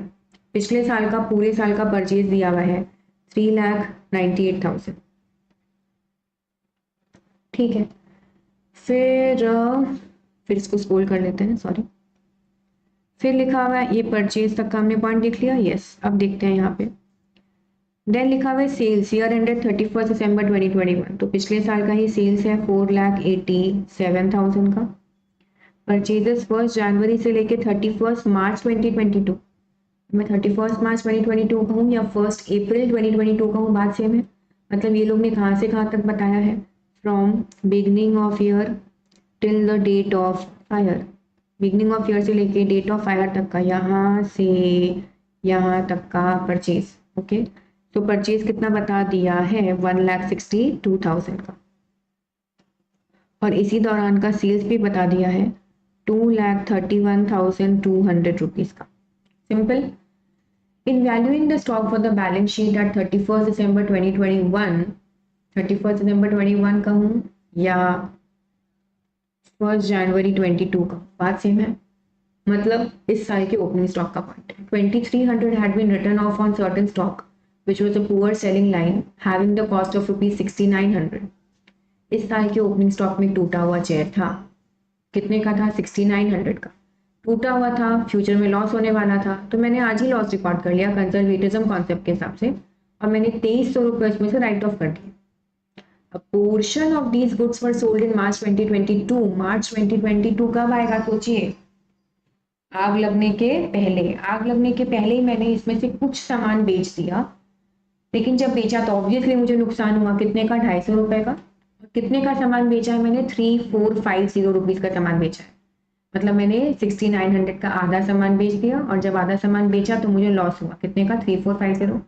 पिछले साल का पूरे साल का परचेज दिया हुआ है 3,98,000। ठीक है, फिर इसको स्क्रॉल कर लेते हैं, सॉरी। फिर लिखा हुआ है, ये परचेज तक का हमने पॉइंट देख लिया, यस। अब देखते हैं यहाँ पे, देन लिखा हुआ है सेल्स ईयर एंडेड 31 दिसंबर 2021, तो पिछले साल का ही सेल्स है 4,87,000 का। परचेजेस 1 जनवरी से लेके 31 मार्च 2022, मैं 31 मार्च 2022 कहूँ या 1 अप्रैल 2022 कहूँ, बात सेम है। मतलब ये लोग ने कहाँ से कहाँ तक बताया है, from beginning of year till the date of fire, beginning of year से लेके डेट ऑफ फायर तक का, यहाँ से यहाँ तक का परचेज। ओके, तो परचेज कितना बता दिया है 1,62,000 का, और इसी दौरान का सेल्स भी बता दिया है 2,31,200 रुपीज़ का। Simple. In valuing the stock for the balance sheet at 31st December 2021, 31st December 21 कहूँ या 1 जनवरी 22 का, बात सेम है। मतलब इस साल के ओपनिंग स्टॉक का पॉइंट है 2,300 had been written off on certain stock which was a poor selling line having the cost of ₹6,900। इस साल के ओपनिंग स्टॉक में टूटा हुआ चेयर था, कितने का था, 6,900 का। टूटा हुआ था, फ्यूचर में लॉस होने वाला था, तो मैंने आज ही लॉस रिकॉर्ड कर लिया कंजर्वेटिज्म कॉन्सेप्ट के हिसाब से, और मैंने 2,300 रुपये इसमें से राइट ऑफ कर दिया। A portion of these goods were sold in March 2022। March 2022 कब आएगा सोचिए, आग लगने के पहले। आग लगने के पहले ही मैंने इसमें से कुछ सामान बेच दिया, लेकिन जब बेचा तो ऑब्वियसली मुझे नुकसान हुआ, कितने का, 250 रुपये का। कितने का सामान बेचा है मैंने, 3,450 रुपीज़ का सामान बेचा है। मतलब मैंने 6,900 का आधा सामान बेच दिया, और जब आधा सामान बेचा तो मुझे लॉस हुआ, कितने का, 3,450।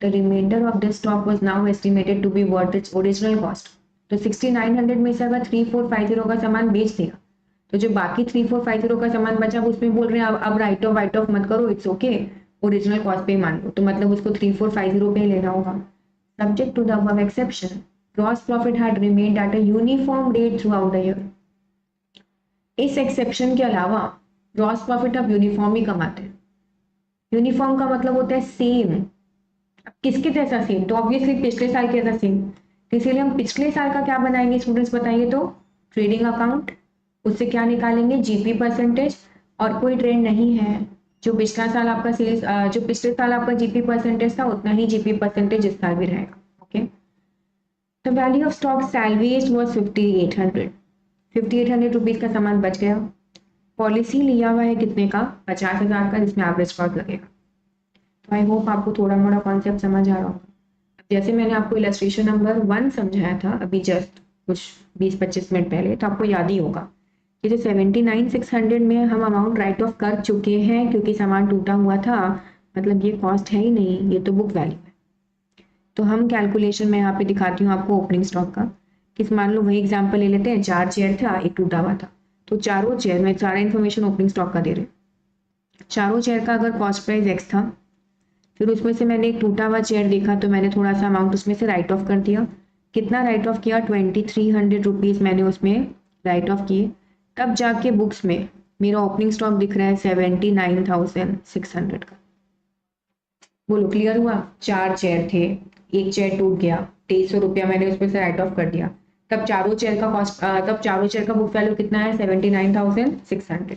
The reminder of this stock was now estimated to be what its original cost. तो 6,900 में से अगर 3,450 का सामान बेच दिया, तो जो बाकी 3,450 का सामान बचा उसमें बोल रहे हैं अब राइट ऑफ मत करो, इट्स ओके, ओरिजिनल कॉस्ट पे मान लो, तो मतलब उसको 3,450 पे लेना होगा। Subject to the above exception, gross profit had remained at a uniform rate throughout the year. इस एक्सेप्शन के अलावा ग्रॉस प्रॉफिट आप यूनिफॉर्म ही कमाते हैं। यूनिफॉर्म का मतलब होता है सेम। अब किसके जैसा सेम, तो ऑब्वियसली पिछले साल के जैसा सेम, तो इसीलिए हम पिछले साल का क्या बनाएंगे स्टूडेंट्स बताइए, तो ट्रेडिंग अकाउंट, उससे क्या निकालेंगे, जीपी परसेंटेज, और कोई ट्रेंड नहीं है। जो पिछला साल आपका सेल्स, जो पिछले साल आपका जीपी परसेंटेज था उतना ही जीपी परसेंटेज इस साल भी रहेगा। Okay, the value of stock salvage was 5,800 rupees का सामान बच गया। पॉलिसी लिया हुआ है कितने का, 50,000 का, जिसमें एवरेज कॉस्ट लगेगा। तो आई होप आपको थोड़ा मोड़ा कॉन्सेप्ट समझ आ रहा होगा। जैसे मैंने आपको इलस्ट्रेशन नंबर 1 समझाया था अभी जस्ट कुछ 20-25 मिनट पहले, तो आपको याद ही होगा कि जो 79,600 में हम अमाउंट राइट ऑफ कर चुके हैं क्योंकि सामान टूटा हुआ था, मतलब ये कॉस्ट है ही नहीं, ये तो बुक वैल्यू है। तो हम कैलकुलेशन में यहाँ पे दिखाती हूँ आपको ओपनिंग स्टॉक का, कि मान लो वही एग्जाम्पल ले लेते हैं, 4 चेयर था, एक टूटा हुआ था, तो चारों चेयर में सारा इन्फॉर्मेशन ओपनिंग स्टॉक का दे रहे, चारों चेयर का अगर कॉस्ट प्राइस एक्स था, फिर उसमें से मैंने एक टूटा हुआ चेयर देखा तो मैंने थोड़ा सा अमाउंट उसमें से राइट ऑफ कर दिया। कितना राइट ऑफ किया, 2,300 रुपीज़ मैंने उसमें राइट ऑफ किए। तब जाके बुक्स में मेरा ओपनिंग स्टॉक दिख रहा है 79,600 का। बोलो क्लियर हुआ। 4 चेयर थे, एक चेयर टूट गया, 250 रुपया मैंने उसमें से राइट ऑफ कर दिया, तब चारों चेयर का कॉस्ट, तब चारों चेयर का बुक वैल्यू कितना है, 79,600।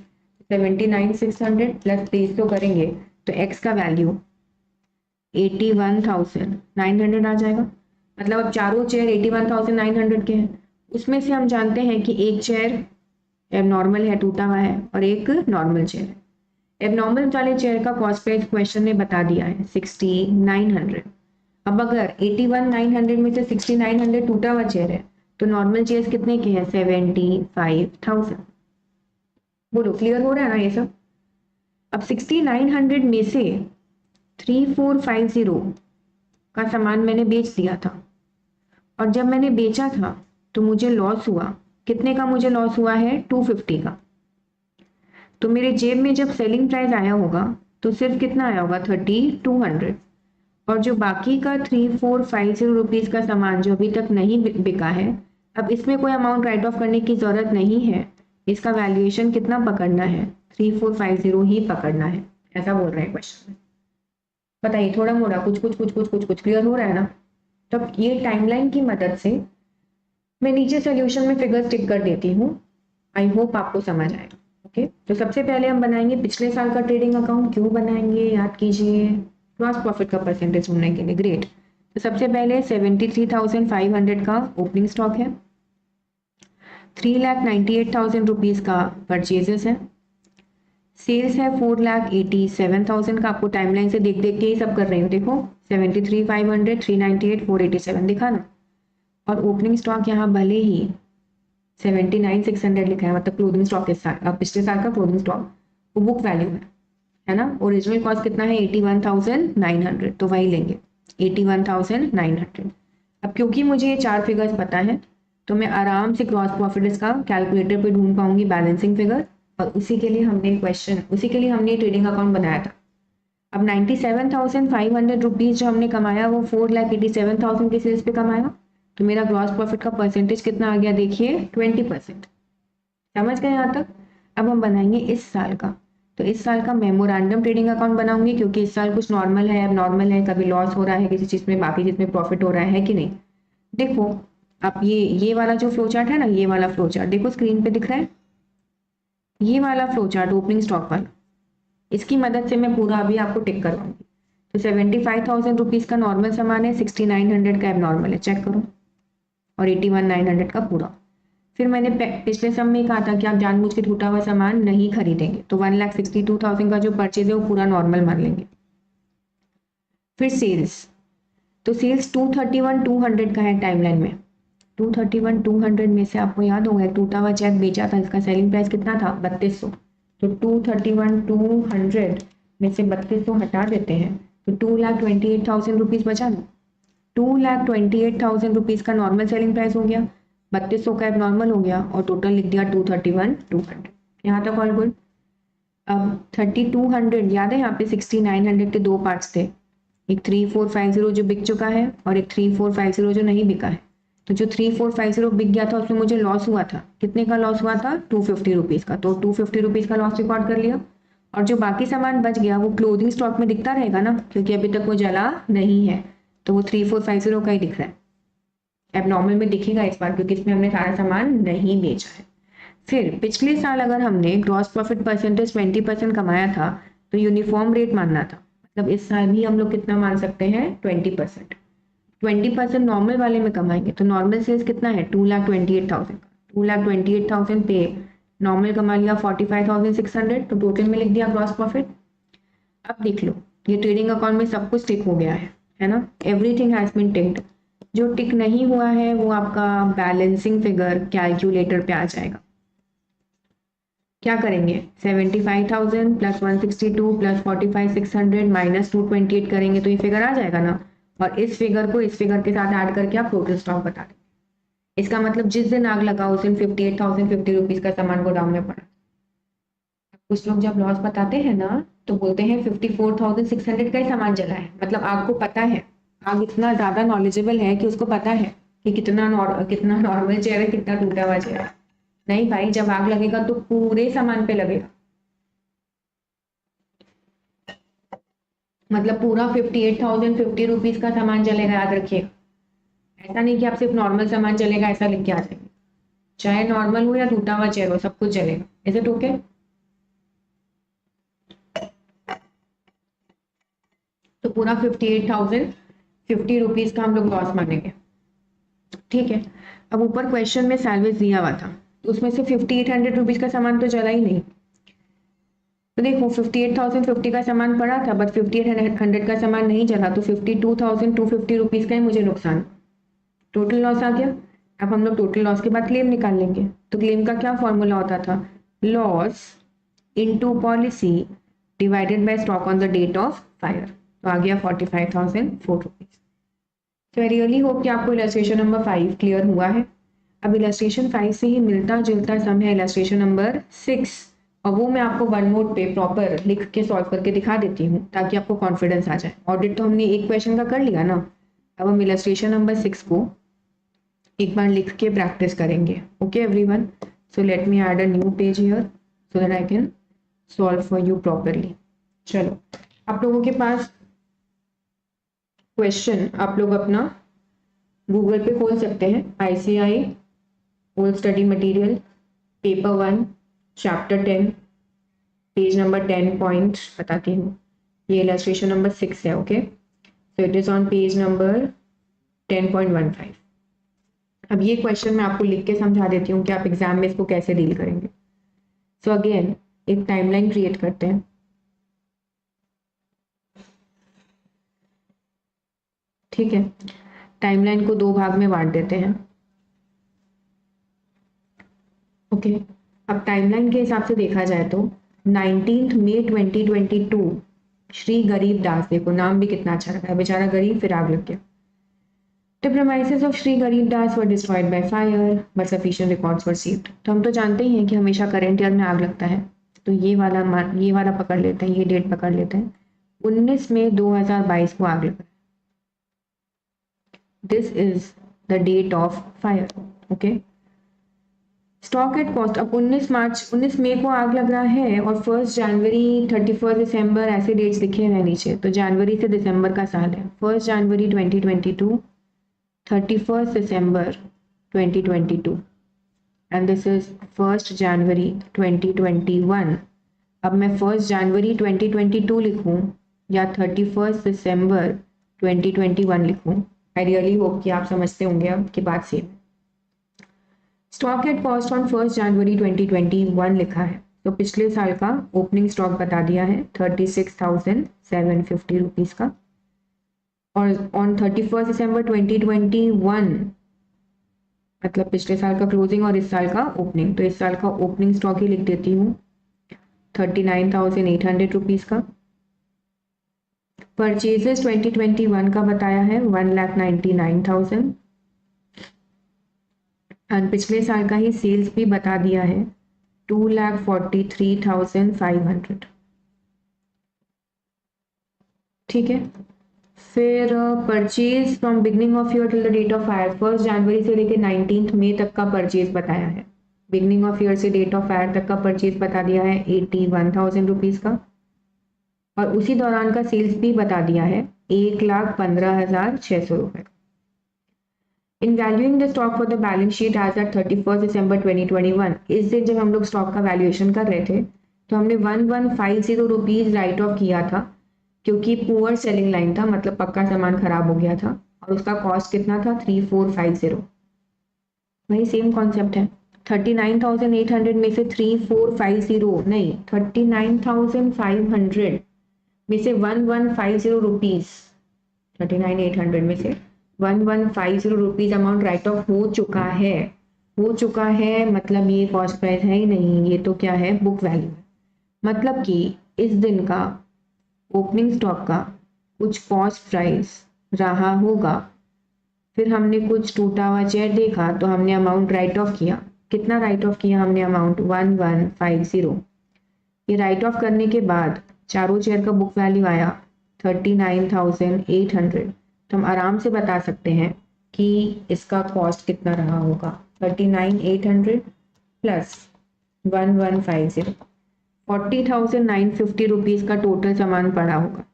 79,600 प्लस 300 करेंगे तो x का वैल्यू 81,900 आ जाएगा। मतलब अब चारों चेयर 81,900 के हैं, उसमें से हम जानते हैं कि एक चेयर एबनॉर्मल है, टूटा हुआ है, और एक नॉर्मल चेयर है। एबनॉर्मल वाले चेयर का कॉस्ट प्राइस क्वेश्चन ने बता दिया है 6900। अब अगर 81,900 में से 6900 टूटा हुआ चेयर है तो नॉर्मल चेयर्स कितने के हैं? 75,000। बोलो क्लियर हो रहा है ना ये सब? अब 6900 में से 3450 का सामान मैंने बेच दिया था, और जब मैंने बेचा था तो मुझे लॉस हुआ। कितने का मुझे लॉस हुआ है? 250 का। तो मेरे जेब में जब सेलिंग प्राइस आया होगा तो सिर्फ कितना आया होगा? 3200। और जो बाकी का 3450 रुपीज़ का सामान जो अभी तक नहीं बिका है, अब इसमें कोई अमाउंट राइट ऑफ करने की ज़रूरत नहीं है। इसका वैल्यूएशन कितना पकड़ना है? 3450 ही पकड़ना है, ऐसा बोल रहे हैं क्वेश्चन में। बताइए, थोड़ा मोड़ा कुछ क्लियर हो रहा है ना? तब ये टाइमलाइन की मदद से मैं नीचे सोल्यूशन में फिगर टिक कर देती हूँ। आई होप आपको समझ आएगा। ओके, तो सबसे पहले हम बनाएंगे पिछले साल का ट्रेडिंग अकाउंट। क्यों बनाएंगे? याद कीजिए, ग्रॉस प्रॉफिट का परसेंटेज ढूंढने के लिए। ग्रेट। तो सबसे पहले 73,500 का ओपनिंग स्टॉक है, 3,98,000 रुपीज़ का परचेजेस है, सेल्स है 4,87,000 का। आपको टाइमलाइन से देख देख के ही सब कर रही हूँ। देखो 73,500, 398, 487 दिखा ना। और ओपनिंग स्टॉक यहाँ भले ही 79,600 लिखा है, मतलब क्लोजिंग स्टॉक इस साल, अब पिछले साल का क्लोजिंग स्टॉक वो बुक वैल्यू है ना। ओरिजिनल कॉस्ट कितना है? 81,900, तो वही लेंगे 81,900। अब क्योंकि मुझे ये चार फिगर्स पता है तो मैं आराम से ग्रॉस प्रॉफिट इसका कैलकुलेटर पे ढूंढ पाऊंगी बैलेंसिंग फिगर, और उसी के लिए हमने ट्रेडिंग अकाउंट बनाया था। अब 97,500 रुपीज़ जो हमने कमाया वो 4,87,000 के सेल्स पे कमाया, तो मेरा ग्रॉस प्रॉफिट का परसेंटेज कितना आ गया? देखिए 20%। समझ गए यहाँ तक? अब हम बनाएंगे इस साल का। तो इस साल का मेमोरेंडम ट्रेडिंग अकाउंट बनाऊंगी, क्योंकि इस साल कुछ नॉर्मल है, अब नॉर्मल है, कभी लॉस हो रहा है किसी चीज़ में, बाकी चीज़ में प्रॉफिट हो रहा है कि नहीं। देखो अब ये वाला जो फ्लो चार्ट है ना, ये वाला फ्लो चार्ट देखो स्क्रीन पे दिख रहा है। ये वाला फ्लो चार्ट ओपनिंग स्टॉक वाला, इसकी मदद से मैं पूरा अभी आपको टिक करवाऊंगी। तो 75,000 रुपीज़ का नॉर्मल सामान है, 6900 का एबनॉर्मल है, चेक करो, और 81,900 का पूरा। फिर मैंने पिछले सम में कहा था कि आप जानबूझ के टूटा हुआ सामान नहीं खरीदेंगे, तो 1,62,000 का जो परचेज है वो पूरा नॉर्मल मान लेंगे। फिर सेल्स, तो सेल्स 231,200 का है टाइमलाइन में। 231,200 में से आपको याद होगा टूटा हुआ चेक बेचा था, इसका सेलिंग प्राइस कितना था? 3200। तो 231,200 में से 3200 हटा देते हैं तो 2,28,000 रुपीज़ बचा ना। 2,28,000 रुपीज़ का नॉर्मल सेलिंग प्राइस हो गया, 3200 का नॉर्मल हो गया, और टोटल लिख दिया 231,200। यहाँ तक ऑल गुड। अब 3200 याद है, यहाँ पे 6900 के दो पार्ट्स थे, एक 3450 जो बिक चुका है और एक 3450 जो नहीं बिका है। तो जो 3450 बिक गया था उसमें मुझे लॉस हुआ था। कितने का लॉस हुआ था? 250 रुपीज़ का। तो 250 रुपीज़ का लॉस रिकॉर्ड कर लिया, और जो बाकी सामान बच गया वो क्लोजिंग स्टॉक में दिखता रहेगा ना, क्योंकि अभी तक वो जला नहीं है, तो वो 3450 का ही दिख रहा है। एबनॉर्मल में दिखेगा इस बार, क्योंकि इसमें हमने सारा सामान नहीं बेचा है। फिर पिछले साल अगर हमने ग्रॉस प्रॉफिट परसेंटेज 20% कमाया था तो यूनिफॉर्म रेट मानना था, मतलब इस साल भी हम लोग कितना मान सकते हैं? 20%। 20% नॉर्मल वाले में कमाएंगे, तो नॉर्मल सेल्स कितना है? 2,28,000 का। 2,28,000 पे नॉर्मल कमा लिया 45,600, तो टोटल में लिख दिया ग्रॉस प्रॉफिट। अब देख लो, ये ट्रेडिंग अकाउंट में सब कुछ टिक हो गया है ना, एवरीथिंग हैज बीन टिक्ड। जो टिक नहीं हुआ है वो आपका बैलेंसिंग फिगर कैलकुलेटर पे आ जाएगा। क्या करेंगे? 75,000 प्लस 162 प्लस 45,600 माइनस 228 करेंगे तो ये फिगर आ जाएगा ना, और इस फिगर को इस फिगर के साथ ऐड करके आप टोटल स्टॉक बता देंगे। इसका मतलब जिस दिन आग लगा उस दिन 58,050 रुपीज का सामान गोदाम में पड़ा। कुछ लोग जब लॉस बताते हैं ना तो बोलते हैं 54,600 का ही सामान जला है, मतलब आग को पता है, आग इतना ज्यादा नॉलेजेबल है कि उसको पता है कि कितना नॉर्मल चेयर है, कितना टूटा हुआ चेयर है। नहीं भाई, जब आग लगेगा तो पूरे सामान पे लगेगा, मतलब पूरा 58,050 रुपीज का सामान जलेगा, याद रखिएगा। ऐसा नहीं कि आप सिर्फ नॉर्मल सामान जलेगा ऐसा लिख के आ जाएंगे, चाहे नॉर्मल हो या टूटा हुआ चेयर हो सब कुछ जलेगा। Is it okay? पूरा 58,050 रुपीज़ का हम लोग लॉस मानेंगे। ठीक है, अब ऊपर क्वेश्चन में सैलवेज दिया हुआ था, तो उसमें से 5800 रुपीज़ का सामान तो चला ही नहीं। तो देखो 58,050 का सामान पड़ा था, बट 5800 का सामान नहीं चला, तो 52,250 रुपीज़ का ही मुझे नुकसान, टोटल लॉस आ गया। अब हम लोग टोटल लॉस के बाद क्लेम निकाल लेंगे। तो क्लेम का क्या फॉर्मूला होता था, loss into policy divided by stock on the date of fire. तो आ गया 45,004 रुपीज़। तो आई रियली होप कि आपको इलस्ट्रेशन नंबर 5 क्लियर हुआ है। अब इलस्ट्रेशन 5 से ही मिलता जुलता सम है इलस्ट्रेशन नंबर 6, और वो मैं आपको वन नोट पे प्रॉपर लिख के सॉल्व करके दिखा देती हूँ ताकि आपको कॉन्फिडेंस आ जाए। ऑडिट तो हमने एक क्वेश्चन का कर लिया ना, अब हम इलस्ट्रेशन नंबर 6 को एक बार लिख के प्रैक्टिस करेंगे। Okay everyone, so let me add a new page here so that I can solve for you properly. चलो, आप लोगों के पास क्वेश्चन आप लोग अपना गूगल पे खोल सकते हैं, ICI old study material paper 1 chapter 10 page number 10 point बताती हूँ। ये इलस्ट्रेशन नंबर 6 है। Okay, so it is on page number 10.15। अब ये क्वेश्चन मैं आपको लिख के समझा देती हूँ कि आप एग्जाम में इसको कैसे डील करेंगे। सो अगेन एक टाइमलाइन क्रिएट करते हैं। ठीक है, टाइमलाइन को 2 भाग में बांट देते हैं। ओके, अब टाइमलाइन के हिसाब से देखा जाए तो 19 मई 2022 श्री गरीब दास, देखो नाम भी कितना अच्छा रखा है, बेचारा गरीब फिर आग लग गया। The premises of Sri Garib Das were destroyed by fire, but sufficient records were received। तो हम तो जानते ही हैं कि हमेशा करंट ईयर में आग लगता है, तो ये वाला पकड़ लेते हैं, ये डेट पकड़ लेते हैं, 19 मई 2022 को आग लगा। This is the date of fire. Okay, stock at cost. अब 19 मई को आग लग रहा है और 1 जनवरी 31 दिसंबर ऐसे डेट्स लिखे हैं नीचे, तो जनवरी से दिसंबर का साल है। 1 जनवरी 2022, 31 December 2022 and this is 1st January 2021। अब मैं 1st January 2022 लिखूं या 31 December 2021 लिखूं, आई रियली होप कि आप समझते होंगे अब की बात same. Stock at cost on 1st January 2021 लिखा है, तो पिछले साल का ओपनिंग स्टॉक बता दिया है 36,750 रुपीज़ का, और ऑन 31 दिसंबर 2021 मतलब पिछले साल का क्लोजिंग और इस साल का ओपनिंग, तो इस साल का ओपनिंग स्टॉक ही लिख देती हूँ 39,800 रुपीज़ का। परचेजेस 2021 का बताया है 1,99,000 और पिछले साल का ही सेल्स भी बता दिया है 2,43,500। ठीक है, फिर purchase from beginning of year till the date of fire, 1 जनवरी से लेकर 19 मई तक का परचेज बताया है। बिगनिंग ऑफ ईयर से डेट ऑफ फायर तक का परचेज बता दिया है 81,000 रुपीज़ का, और उसी दौरान का सेल्स भी बता दिया है 1,15,600 रुपये। In valuing the stock for the balance sheet as at 31 दिसंबर 2021, इस दिन जब हम लोग स्टॉक का वैल्यूएशन कर रहे थे तो हमने 1150 रुपीज़ राइट ऑफ किया था, क्योंकि पुअर सेलिंग लाइन था, मतलब पक्का सामान खराब हो गया था, और उसका कॉस्ट कितना था 3450। वही सेम कॉन्सेप्ट है, 39,800 में से 3450 नहीं 39,500 में से 1150 रुपीज़, 39,800 में से 1150 रुपीज़ अमाउंट राइट ऑफ हो चुका है, मतलब ये कॉस्ट प्राइस है ही नहीं, ये तो क्या है बुक वैल्यू है। मतलब कि इस दिन का ओपनिंग स्टॉक का कुछ कॉस्ट प्राइस रहा होगा, फिर हमने कुछ टूटा हुआ चेयर देखा तो हमने अमाउंट राइट ऑफ किया। कितना राइट ऑफ किया हमने अमाउंट 1150। ये राइट ऑफ करने के बाद चारों चेयर का बुक वैल्यू आया 39,800, तो हम आराम से बता सकते हैं कि इसका कॉस्ट कितना रहा होगा 39,800 प्लस 1150, 40,950 रुपीज़ का टोटल सामान पड़ा होगा।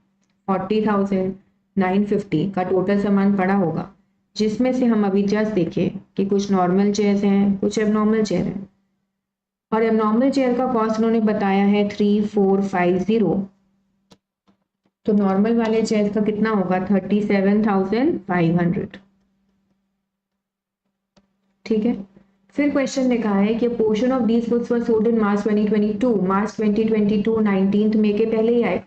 40,950 का टोटल सामान पड़ा होगा, जिसमें से हम अभी जस्ट देखें कि कुछ नॉर्मल चेयर्स हैं, कुछ एबनॉर्मल चेयर हैं, और एबनॉर्मल चेयर का कॉस्ट उन्होंने बताया है 3450, तो नॉर्मल वाले चेयर्स का कितना होगा 37,500। ठीक है, फिर क्वेश्चन ने कहा है कि portion of these goods were sold in March 2022, March 2022 19 मई के पहले ही आए,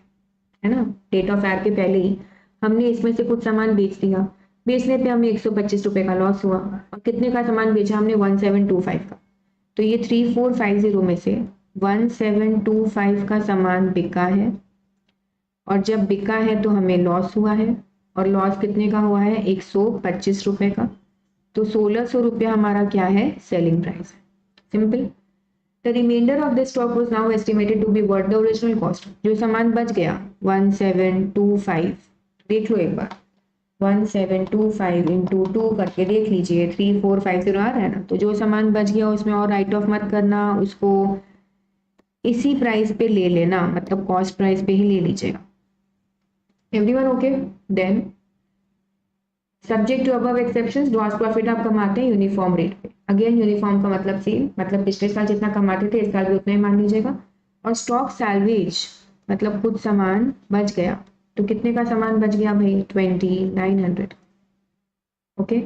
है ना, डेट ऑफ फायर के पहले ही हमने इसमें से कुछ सामान बेच दिया, बेचने पे हमें 125 रुपए का लॉस हुआ, और कितने का सामान बेचा हमने 1725 का। तो ये 3450 में से 1725 का सामान बिका है, और जब बिका है तो हमें लॉस हुआ है, और लॉस कितने का हुआ है 125 रुपए का। तो 1600 रुपया हमारा क्या है सेलिंग प्राइस है। Simple. The reminder of this stock was now estimated to be worth the original cost. जो सामान बच गया 1725, देख लो एक बार, 1725 इंटू 2 करके देख लीजिए, 3450 आ रहा है ना। तो जो सामान बच गया उसमें और राइट ऑफ मत करना, उसको इसी प्राइस पे ले लेना, मतलब कॉस्ट प्राइस पे ही ले लीजिएगा। Everyone okay? Then subject to above exceptions, gross profit आप कमाते हैं यूनिफॉर्म रेट पे। अगेन यूनिफॉर्म का मतलब सेम, मतलब पिछले साल जितना कमाते थे इस साल भी उतना ही मान लीजिएगा। और स्टॉक सैल्वेज मतलब कुछ सामान बच गया, तो कितने का सामान बच गया भाई 2900। ओके,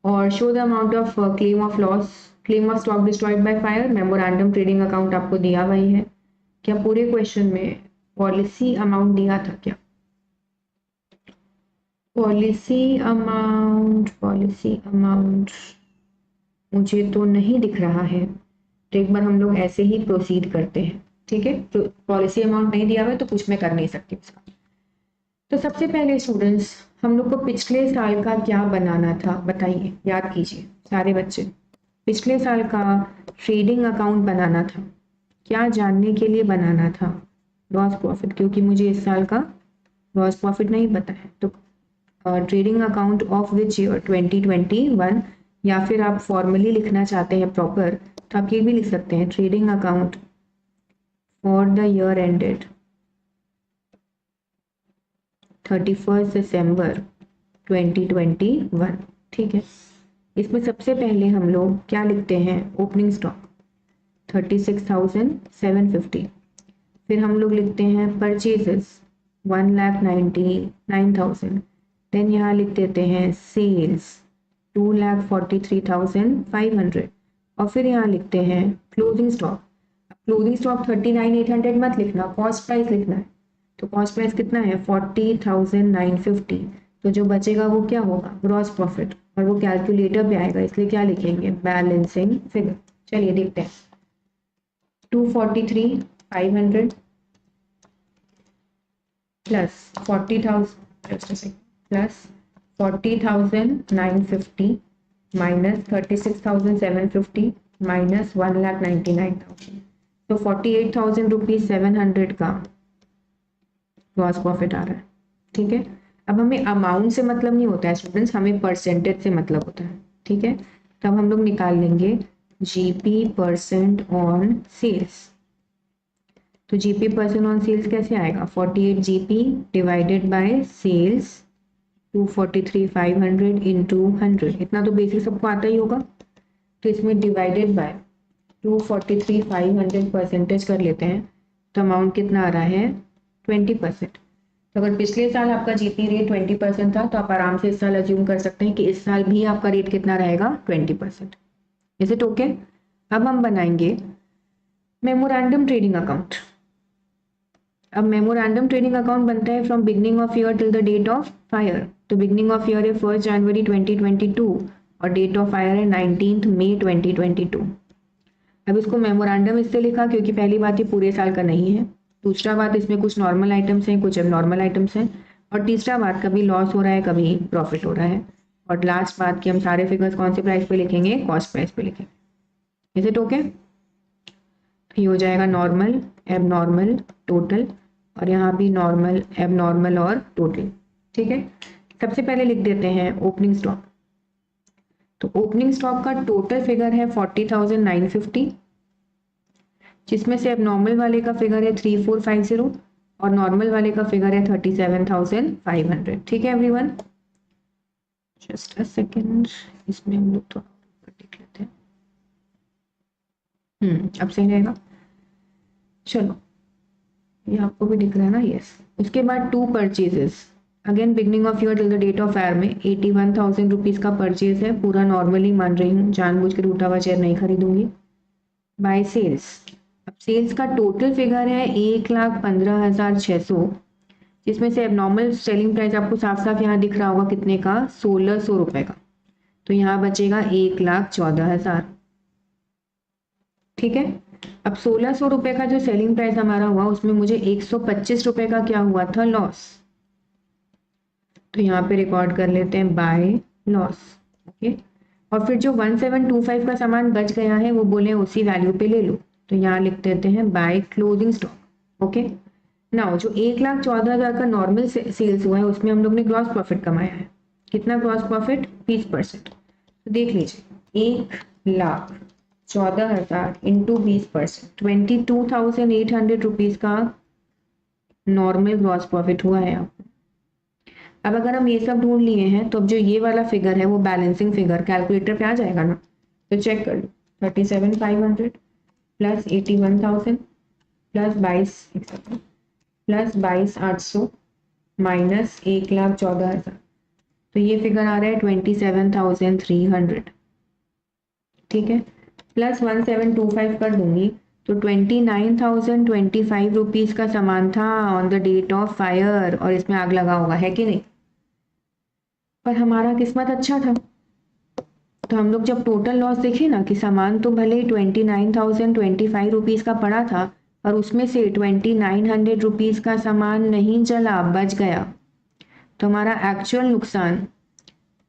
और show the amount of claim of loss, claim of stock destroyed by fire, memorandum trading account आपको दिया वही है क्या? पूरे क्वेश्चन में पॉलिसी अमाउंट दिया था क्या? पॉलिसी अमाउंट मुझे तो नहीं दिख रहा है, तो एक बार हम लोग ऐसे ही प्रोसीड करते हैं। ठीक है, तो पॉलिसी अमाउंट नहीं दिया हुआ है तो कुछ मैं कर नहीं सकती उसका। तो सबसे पहले स्टूडेंट्स हम लोग को पिछले साल का क्या बनाना था बताइए, याद कीजिए सारे बच्चे। पिछले साल का ट्रेडिंग अकाउंट बनाना था, क्या जानने के लिए बनाना था? लॉस प्रॉफिट, क्योंकि मुझे इस साल का लॉस प्रॉफिट नहीं पता है। तो trading account of which year 2021, या फिर आप फॉर्मली लिखना चाहते हैं प्रॉपर तो आप ये भी लिख सकते हैं trading account for the year ended 31 दिसंबर 2021। ठीक है, इसमें सबसे पहले हम लोग क्या लिखते हैं, ओपनिंग स्टॉक 36,750। फिर हम लोग लिखते हैं परचेजेस 1,99,000। देन यहाँ लिख देते हैं सेल्स 2,43,500, और फिर यहाँ लिखते हैं क्लोजिंग स्टॉक। क्लोजिंग स्टॉक 39,800 मत लिखना, कॉस्ट प्राइस लिखना है। तो कॉस्ट प्राइस कितना है 40,950। तो जो बचेगा वो क्या होगा ग्रॉस प्रॉफिट, और वो कैलकुलेटर पे आएगा, इसलिए क्या लिखेंगे बैलेंसिंग फिगर। चलिए देखते हैं 243,500 प्लस 40,000 प्लस 40,950 माइनस 36,750 माइनस 1,99,000, तो 48,000 रुपीज 700 का ग्रॉस प्रॉफिट आ रहा है। ठीक है, अब हमें अमाउंट से मतलब नहीं होता है स्टूडेंट्स, हमें परसेंटेज से मतलब होता है। ठीक है, तब हम लोग निकाल लेंगे जीपी परसेंट ऑन सेल्स। तो जीपी परसेंट ऑन सेल्स कैसे आएगा 48 GP divided by sales 243,500 into 100, इतना तो बेसिक सबको आता ही होगा। तो इसमें डिवाइडेड बाय 243,500 परसेंटेज कर लेते हैं, तो अमाउंट कितना आ रहा है 20%। तो अगर पिछले साल आपका जीपी रेट 20% था तो आप आराम से इस साल अज्यूम कर सकते हैं कि इस साल भी आपका रेट कितना रहेगा 20%। Is it okay? अब हम बनाएंगे मेमोरेंडम ट्रेडिंग अकाउंट। अब मेमोरेंडम ट्रेडिंग अकाउंट बनता है from beginning of year till the date of fire. तो बिगनिंग ऑफ ईयर है 1 जनवरी 2022 और डेट ऑफ फायर है 19 मई 2022। अब इसको मेमोरेंडम इससे लिखा क्योंकि पहली बात ये पूरे साल का नहीं है, दूसरा बात इसमें कुछ नॉर्मल आइटम्स हैं कुछ एबनॉर्मल आइटम्स हैं, और तीसरा बात कभी लॉस हो रहा है कभी प्रॉफिट हो रहा है, और लास्ट बात कि हम सारे फिगर्स कौन से प्राइस पे लिखेंगे कॉस्ट प्राइस पे लिखेंगे। Is it okay? ये हो जाएगा नॉर्मल एबनॉर्मल टोटल, और यहाँ भी नॉर्मल एबनॉर्मल और टोटल। ठीक है, सबसे पहले लिख देते हैं ओपनिंग स्टॉक। तो ओपनिंग स्टॉक का टोटल फिगर है 40,950, जिसमें से एबनॉर्मल वाले का फिगर है 3450 और नॉर्मल वाले का फिगर है 37,500। ठीक है एवरीवन, जस्ट अ सेकेंड, इसमें हम लोग थोड़ा देख लेते हैं। अब सही रहेगा। चलो ये आपको भी दिख रहा है ना, यस। उसके बाद 2 purchases, again beginning of year till the date of fire में 81,000 रुपीज़ का परचेज है, पूरा नॉर्मली मान रही हूँ, जानबूझ के टूटा हुआ चेयर नहीं खरीदूंगी। बाय सेल्स, अब सेल्स का टोटल फिगर है 1,15,600, जिसमें से एबनॉर्मल सेलिंग प्राइस आपको साफ साफ यहाँ दिख रहा होगा कितने का, 1,600 रुपये का। तो यहाँ बचेगा 1,14,000, ठीक है। अब 1,600 रुपये का जो सेलिंग प्राइस हमारा हुआ उसमें मुझे 125 रुपये का क्या हुआ था, लॉस। तो यहाँ पे रिकॉर्ड कर लेते हैं बाय लॉस, ओके। और फिर जो 1725 का सामान बच गया है वो बोले उसी वैल्यू पे ले लो, तो यहाँ लिख देते हैं by closing stock, okay. Now जो 1,14,000 का नॉर्मल सेल्स हुआ है उसमें हम लोग ने ग्रॉस प्रॉफिट कमाया है, कितना ग्रॉस प्रॉफिट, 20%। तो देख लीजिए 1,14,000 इंटू 20%, 22,800 रुपीज़ का नॉर्मल ग्रॉस प्रॉफिट हुआ है आपको। अब अगर हम ये सब ढूंढ लिए हैं तो अब जो ये वाला फिगर है वो बैलेंसिंग फिगर कैलकुलेटर पे आ जाएगा ना, तो चेक कर लो, 37,500 प्लस 81,000 प्लस 22,800 माइनस 1,14,000, तो ये फिगर आ रहा है 27,300, ठीक है। प्लस 1725 कर दूंगी तो 29,025 रुपीज़ का सामान था on the date of fire, और इसमें आग लगा होगा, है कि नहीं। पर हमारा किस्मत अच्छा था, तो हम लोग जब टोटल लॉस देखे ना कि सामान तो भले 29,025 रुपीज़ का पड़ा था, पर उसमें से 2,900 रुपीज़ का सामान नहीं जला, बच गया, तो हमारा एक्चुअल नुकसान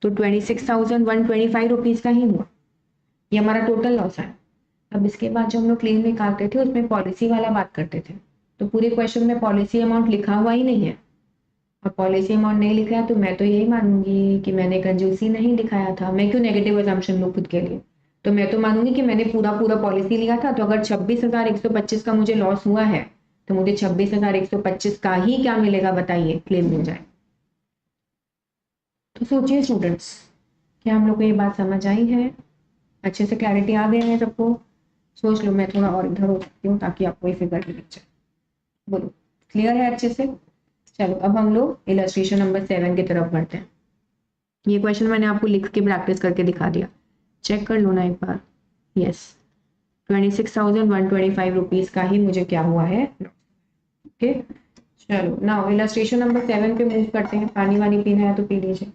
तो 26,125 रुपीज़ का ही हुआ। ये हमारा टोटल लॉस है। अब इसके बाद जो हम लोग क्लेम निकालते थे उसमें पॉलिसी वाला बात करते थे, तो पूरे क्वेश्चन में पॉलिसी अमाउंट लिखा हुआ ही नहीं है, और पॉलिसी अमाउंट नहीं लिखा है तो मैं तो यही मानूंगी कि मैंने कंजूसी नहीं दिखाया था। मैं क्यों नेगेटिव असम्पशन लूँ खुद के लिए, तो मैं तो मानूंगी कि मैंने पूरा पॉलिसी लिया था। तो अगर 26,125 का मुझे लॉस हुआ है तो मुझे 26,125 का ही क्या मिलेगा बताइए, क्लेम मिल जाए। तो सोचिए स्टूडेंट्स, क्या हम लोग को ये बात समझ आई है, अच्छे से क्लैरिटी आ गया है सबको। सोच लो, मैं थोड़ा और इधर हो सकती हूँ ताकि आपको ये फिगर भी दिख जाए। बोलो, क्लियर है अच्छे से। चलो अब हम लोग इलस्ट्रेशन नंबर 7 की तरफ बढ़ते हैं। ये क्वेश्चन मैंने आपको लिख के प्रैक्टिस करके दिखा दिया, चेक कर लो ना एक बार। यस, 26,125 रुपीज़ का ही मुझे क्या हुआ है, ओके। चलो नाउ इलस्ट्रेशन नंबर 7 पे मूव करते हैं। पानी वानी पीना है तो पी लीजिए।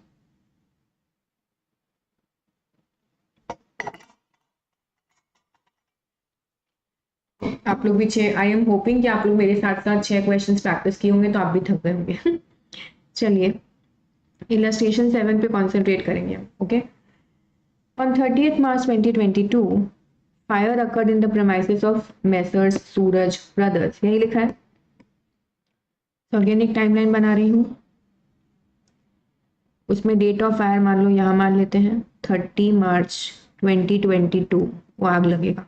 आप लोग भी आई एम होपिंग कि आप लोग मेरे साथ साथ 6 क्वेश्चंस प्रैक्टिस किए होंगे तो आप भी थक गए होंगे। चलिए इलस्ट्रेशन 7 पे कॉन्सेंट्रेट करेंगे हम, okay. On 30th March 2022 fire occurred in the premises of messrs Suraj brothers, यही लिखा है। तो अगेन एक टाइमलाइन बना रही हूँ, उसमें डेट ऑफ फायर मान लो यहाँ मान लेते हैं 30 मार्च 2022 वो आग लगेगा।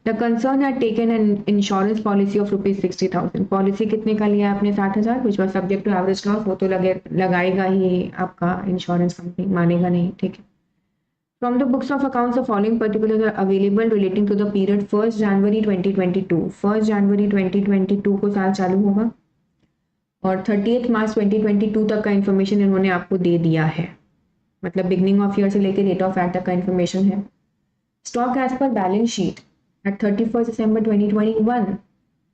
The concern had taken an insurance policy of ₹60,000. Policy कितने का लिया आपने, 60,000, which was subject to average loss। वो तो लगाएगा ही आपका इंश्योरेंस कंपनी, मानेगा नहीं, ठीक है। From the books of accounts, the following particulars are available relating to the period 1st January 2022। 1st January 2022 को साल चालू होगा और 30th March 2022 तक का इन्फॉर्मेशन इन्होंने आपको दे दिया है, मतलब बिगनिंग ऑफ ईयर से लेकर डेट ऑफ एक्ट तक का इन्फॉर्मेशन है। Stock as per balance sheet at 31st December 2021,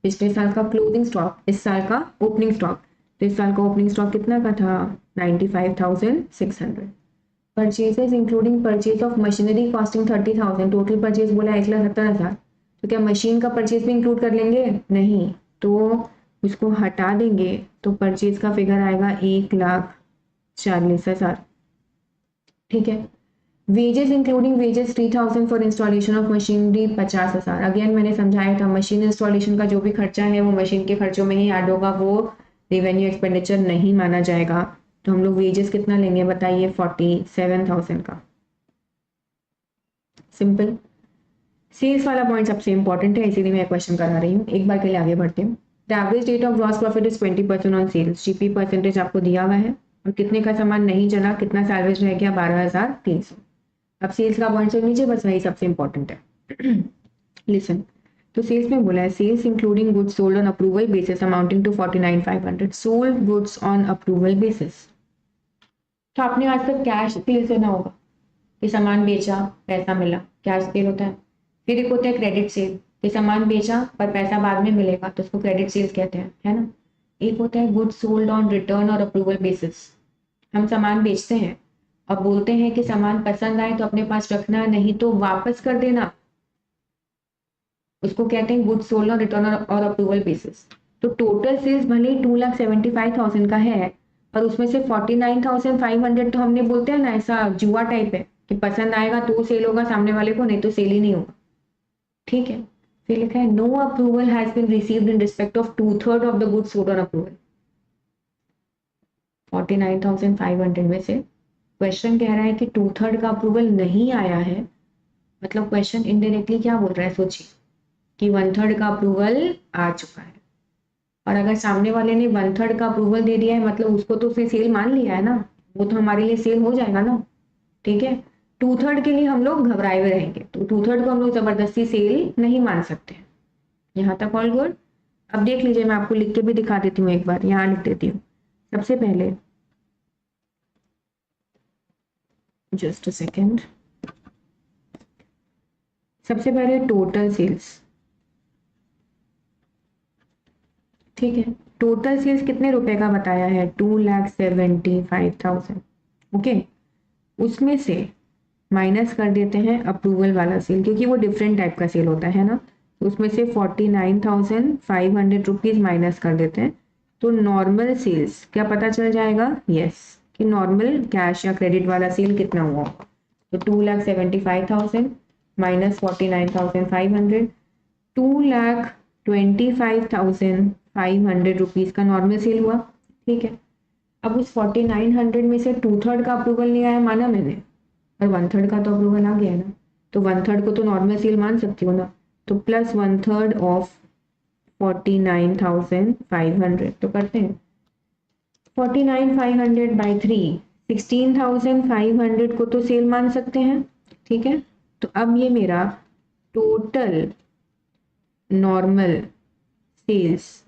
पिछले साल का क्लोजिंग स्टॉक, इस साल का ओपनिंग स्टॉक। तो इस साल का ओपनिंग स्टॉक कितना का था, 95,600। Purchases including purchase of machinery costing 30,000, total purchase बोला 1,70,000। तो क्या मशीन का परचेज भी इंक्लूड कर लेंगे, नहीं, तो उसको हटा देंगे तो परचेज का फिगर आएगा 1,40,000, ठीक है। Wages including wages 3,000 for installation of machinery 50,000। Again मैंने समझाया था मशीन इंस्टॉलेशन का जो भी खर्चा है वो मशीन के खर्चों में ही ऐड होगा, वो रेवेन्यू एक्सपेंडिचर नहीं माना जाएगा। तो हम लोग वेजेस कितना लेंगे बताइए, 47,000 का। सिंपल। सेल्स वाला पॉइंट सबसे इंपॉर्टेंट है, इसीलिए मैं क्वेश्चन करा रही हूँ। एक बार के लिए आगे बढ़ते हैं। The average rate of gross profit is 20% on sales. GP percentage आपको दिया हुआ है और कितने का सामान नहीं चला, कितना सैलवेज रह गया, 12,300। अब सेल्स का पॉइंट से नीचे बस वही सबसे इंपॉर्टेंट है। लिसन, तो सेल्स में बोला है sales including goods sold on approval basis amounting to 49,500 sold goods on approval basis. तो आपने आज तक कैश सेल सुना होगा कि सामान बेचा पैसा मिला, कैश सेल होता है। फिर एक होता है क्रेडिट सेल कि सामान बेचा पर पैसा बाद में मिलेगा तो उसको क्रेडिट सेल्स कहते हैं, है ना। एक होता है गुड्स सोल्ड ऑन रिटर्न और अप्रूवल बेसिस। हम सामान बेचते हैं और बोलते हैं कि सामान पसंद आए तो अपने पास रखना, नहीं तो वापस कर देना, उसको कहते हैं गुड्स सोल्ड ऑन रिटर्न और अप्रूवल बेसिस। तो टोटल सेल्स भले ही 2,75,000 का है पर उसमें से 49,500 तो हमने बोलते हैं ना ऐसा जुआ टाइप है कि पसंद आएगा तो सेल होगा सामने वाले को, नहीं तो सेल ही नहीं होगा, ठीक है। फिर लिखा है no approval has been received in respect of 2/3 of the goods sold on approval. 49,500 में से क्वेश्चन कह रहा है कि 2/3 का अप्रूवल नहीं आया है, मतलब क्वेश्चन इनडायरेक्टली क्या बोल रहा है, सोचिए कि 1/3 का अप्रूवल आ चुका है। और अगर सामने वाले ने 1/3 का अप्रूवल दे दिया है मतलब उसको तो उसने सेल मान लिया है ना, वो तो हमारे लिए सेल हो जाएगा ना, ठीक है। 2/3 के लिए हम लोग घबराए हुए रहेंगे, तो 2/3 को हम लोग जबरदस्ती सेल नहीं मान सकते। यहाँ तक ऑल गुड। अब देख लीजिए, मैं आपको लिख के भी दिखा देती हूँ, एक बार यहाँ लिख देती हूँ। सबसे पहले जस्ट अ सेकेंड, सबसे पहले टोटल सेल्स, ठीक है। टोटल सेल्स कितने रुपए का बताया है, 2,75,000, ओके। उसमें से माइनस कर देते हैं अप्रूवल वाला सेल, क्योंकि वो डिफरेंट टाइप का सेल होता है ना। उसमें से 49,500 रुपीज माइनस कर देते हैं, तो नॉर्मल सेल्स क्या पता चल जाएगा, यस, कि नॉर्मल कैश या क्रेडिट वाला सेल कितना हुआ। तो 2,75,000 माइनस 49,500, 2,25,500 रुपीज का नॉर्मल सेल हुआ, ठीक है। अब उस 4900 में से 2/3 का अप्रूवल नहीं आया माना मैंने, और 1/3 का तो अप्रूवल आ गया है ना, तो 1/3 को तो नॉर्मल सेल मान सकती हूँ ना, तो प्लस 1/3 ऑफ 49,500 तो करते हैं 49,500 बाई 3, 16,500 को तो सेल मान सकते हैं, ठीक है। तो अब ये मेरा total normal sales,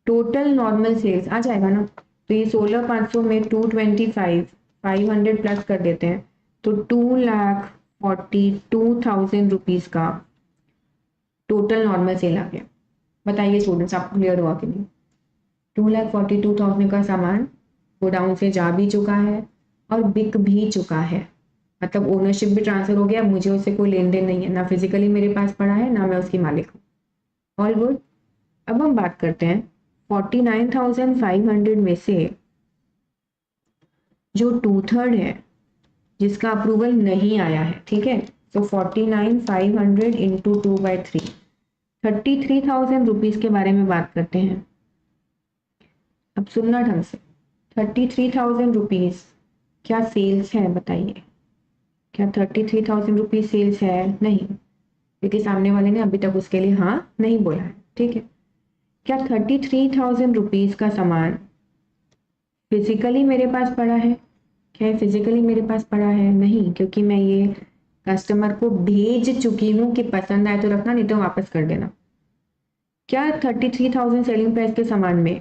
total normal sales आ जाएगा ना। तो ये 16,500 में 225,500 प्लस कर देते हैं, तो 2,42,000 रुपीज का टोटल नॉर्मल सेल आ गया। बताइए स्टूडेंट्स, आपको क्लियर हुआ कि नहीं। 2,42,000 का सामान गोडाउन से जा भी चुका है और बिक भी चुका है, मतलब ओनरशिप भी ट्रांसफर हो गया, मुझे उससे कोई लेन देन नहीं है, ना फिजिकली मेरे पास पड़ा है ना मैं उसकी मालिक हूँ। All good. अब हम बात करते हैं 49,500 में से जो 2/3 है जिसका अप्रूवल नहीं आया है, ठीक है। तो 49,500 इंटू 2/3, 33,000 रुपीज के बारे में बात करते हैं। अब सुनना ढंग से, 33,000 रुपीज क्या सेल्स है, बताइए क्या 33,000 रुपीज सेल्स है, नहीं, क्योंकि सामने वाले ने अभी तक उसके लिए हाँ नहीं बोला है, ठीक है। क्या 33,000 रुपीज का सामान फिजिकली मेरे पास पड़ा है, क्या फिजिकली मेरे पास पड़ा है, नहीं, क्योंकि मैं ये कस्टमर को भेज चुकी हूँ कि पसंद आए तो रखना नहीं तो वापस कर देना। क्या 33,000 सेलिंग प्राइस के सामान में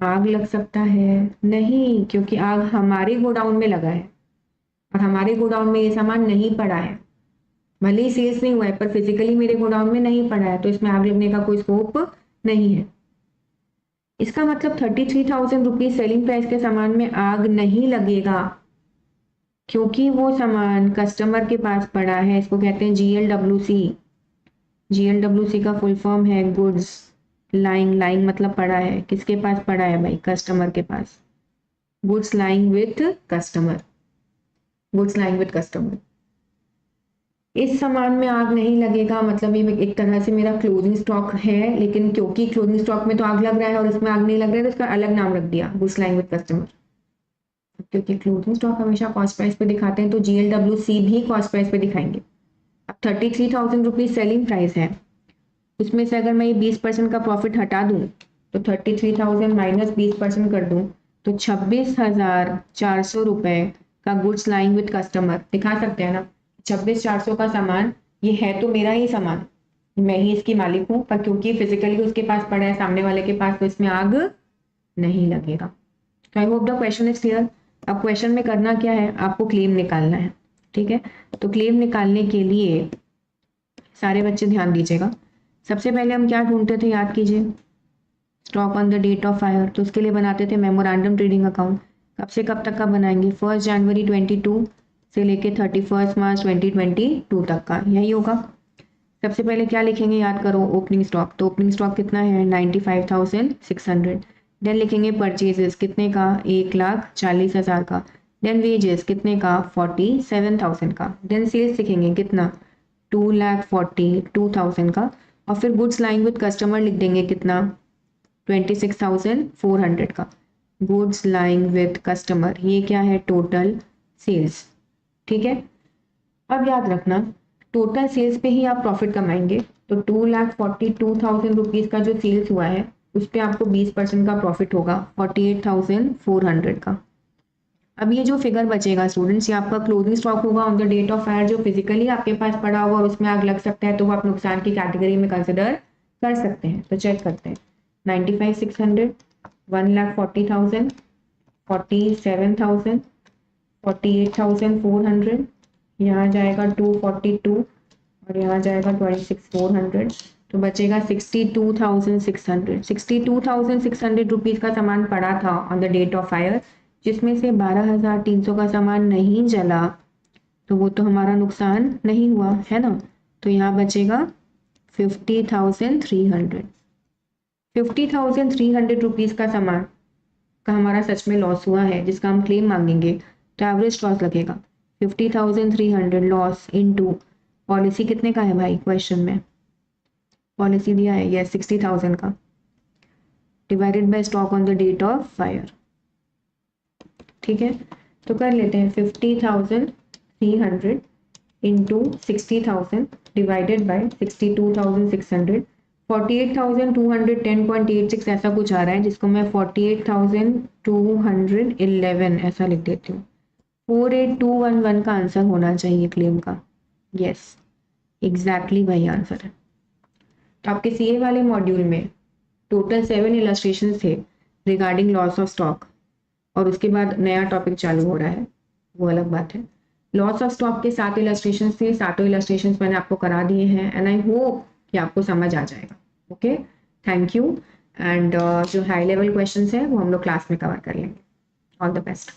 आग लग सकता है, नहीं, क्योंकि आग हमारे गोडाउन में लगा है और हमारे गोडाउन में ये सामान नहीं पड़ा है, भले ही सेल्स नहीं हुआ है पर फिजिकली मेरे गोडाउन में नहीं पड़ा है, तो इसमें आग लगने का कोई स्कोप नहीं है। इसका मतलब 33,000 रुपीज सेलिंग प्राइस के सामान में आग नहीं लगेगा, क्योंकि वो सामान कस्टमर के पास पड़ा है। इसको कहते हैं GLWC। GLWC का फुल फॉर्म है गुड्स लाइंग, लाइंग मतलब पड़ा है, किसके पास पड़ा है भाई, कस्टमर के पास। Goods lying with customer, goods lying with customer. इस सामान में आग नहीं लगेगा, मतलब ये एक तरह से मेरा क्लोजिंग स्टॉक है, लेकिन क्योंकि क्लोजिंग स्टॉक में तो आग लग रहा है और इसमें आग नहीं लग रहा है तो इसका अलग नाम रख दिया, गुड्स लाइंग विथ कस्टमर। क्योंकि क्लोजिंग स्टॉक हमेशा कॉस्ट प्राइस पे दिखाते हैं तो GLWC भी कॉस्ट प्राइस पे दिखाएंगे। अब 33,000 रुपीज सेलिंग प्राइस है, उसमें से अगर मैं ये 20% का प्रॉफिट हटा दूं तो 33,000 माइनस 20% कर दूं तो 26,400 रुपए का गुड्स लाइंग विथ कस्टमर दिखा सकते हैं ना। 26,400 का सामान ये है तो मेरा ही सामान, मैं ही इसकी मालिक हूँ, पर क्योंकि फिजिकली उसके पास पड़ा है सामने वाले के पास, तो इसमें आग नहीं लगेगा। तो I hope the question is clear. अब क्वेश्चन में करना क्या है, आपको क्लेम निकालना है, ठीक है। तो क्लेम निकालने के लिए सारे बच्चे ध्यान दीजिएगा। सबसे पहले हम क्या ढूंढते थे, याद कीजिए, stock on the date of fire. तो उसके लिए बनाते थे मेमोरेंडम ट्रेडिंग अकाउंट। कब से कब तक का बनाएंगे, 1 जनवरी 22 से लेके 31 मार्च 2022 तक का, यही होगा। सबसे पहले क्या लिखेंगे, याद करो, ओपनिंग स्टॉक। तो ओपनिंग स्टॉक कितना है, 95,600। देन लिखेंगे परचेजेस कितने का, 1,40,000 का। देन वेजेस कितने का, 47,000 का। देन सेल्स लिखेंगे कितना, 2,42,000 का। और फिर गुड्स लाइंग विद कस्टमर लिख देंगे कितना, 26,400 का। गुड्स लाइंग विद कस्टमर, ये क्या है, टोटल सेल्स, ठीक है। अब याद रखना, टोटल सेल्स पे ही आप प्रॉफिट कमाएंगे। तो 2,42,000 रुपीज़ का जो सेल्स हुआ है, उस पर आपको 20% का प्रॉफिट होगा, 48,400 का। अब ये जो फिगर बचेगा स्टूडेंट्स, ये आपका क्लोजिंग स्टॉक होगा on the date of fire, जो फिजिकली आपके पास पड़ा होगा और उसमें आग लग सकता है, तो वो आप नुकसान की कैटेगरी में कंसिडर कर सकते हैं। तो चेक करते हैं, 95,600, 1,40,000, 47,000, 48,400, यहाँ जाएगा 242 और यहाँ जाएगा 26,400, तो बचेगा 62,600। 62,600 रुपीज़ का सामान पड़ा था on the date of fire, जिसमें से 12,300 का सामान नहीं जला, तो वो तो हमारा नुकसान नहीं हुआ है ना। तो यहाँ बचेगा 50,300। 50,300 रुपीज़ का सामान का हमारा सच में लॉस हुआ है, जिसका हम क्लेम मांगेंगे, तो एवरेज लॉस लगेगा 50,300 लॉस इनटू पॉलिसी कितने का है भाई, क्वेश्चन में पॉलिसी दिया है ये 60,000 का, divided by stock on the date of fire, ठीक है। तो कर लेते हैं 50,300 इंटू 60,000 डिवाइडेड बाय 62,600, 48,210.86 ऐसा कुछ आ रहा है, जिसको मैं 48,211 ऐसा लिख देती हूँ। 48,211 का आंसर होना चाहिए क्लेम का। यस, एग्जैक्टली वही आंसर है। तो आपके सीए वाले मॉड्यूल में टोटल 7 इलस्ट्रेशन थे रिगार्डिंग लॉस ऑफ स्टॉक, और उसके बाद नया टॉपिक चालू हो रहा है, वो अलग बात है। लॉस ऑफ स्टॉक के 7 इलस्ट्रेशन थे, 7 इलस्ट्रेशन मैंने आपको करा दिए हैं, एंड आई होप कि आपको समझ आ जाएगा। Okay, thank you. एंड जो हाई लेवल क्वेश्चंस है वो हम लोग क्लास में कवर कर लेंगे। All the best.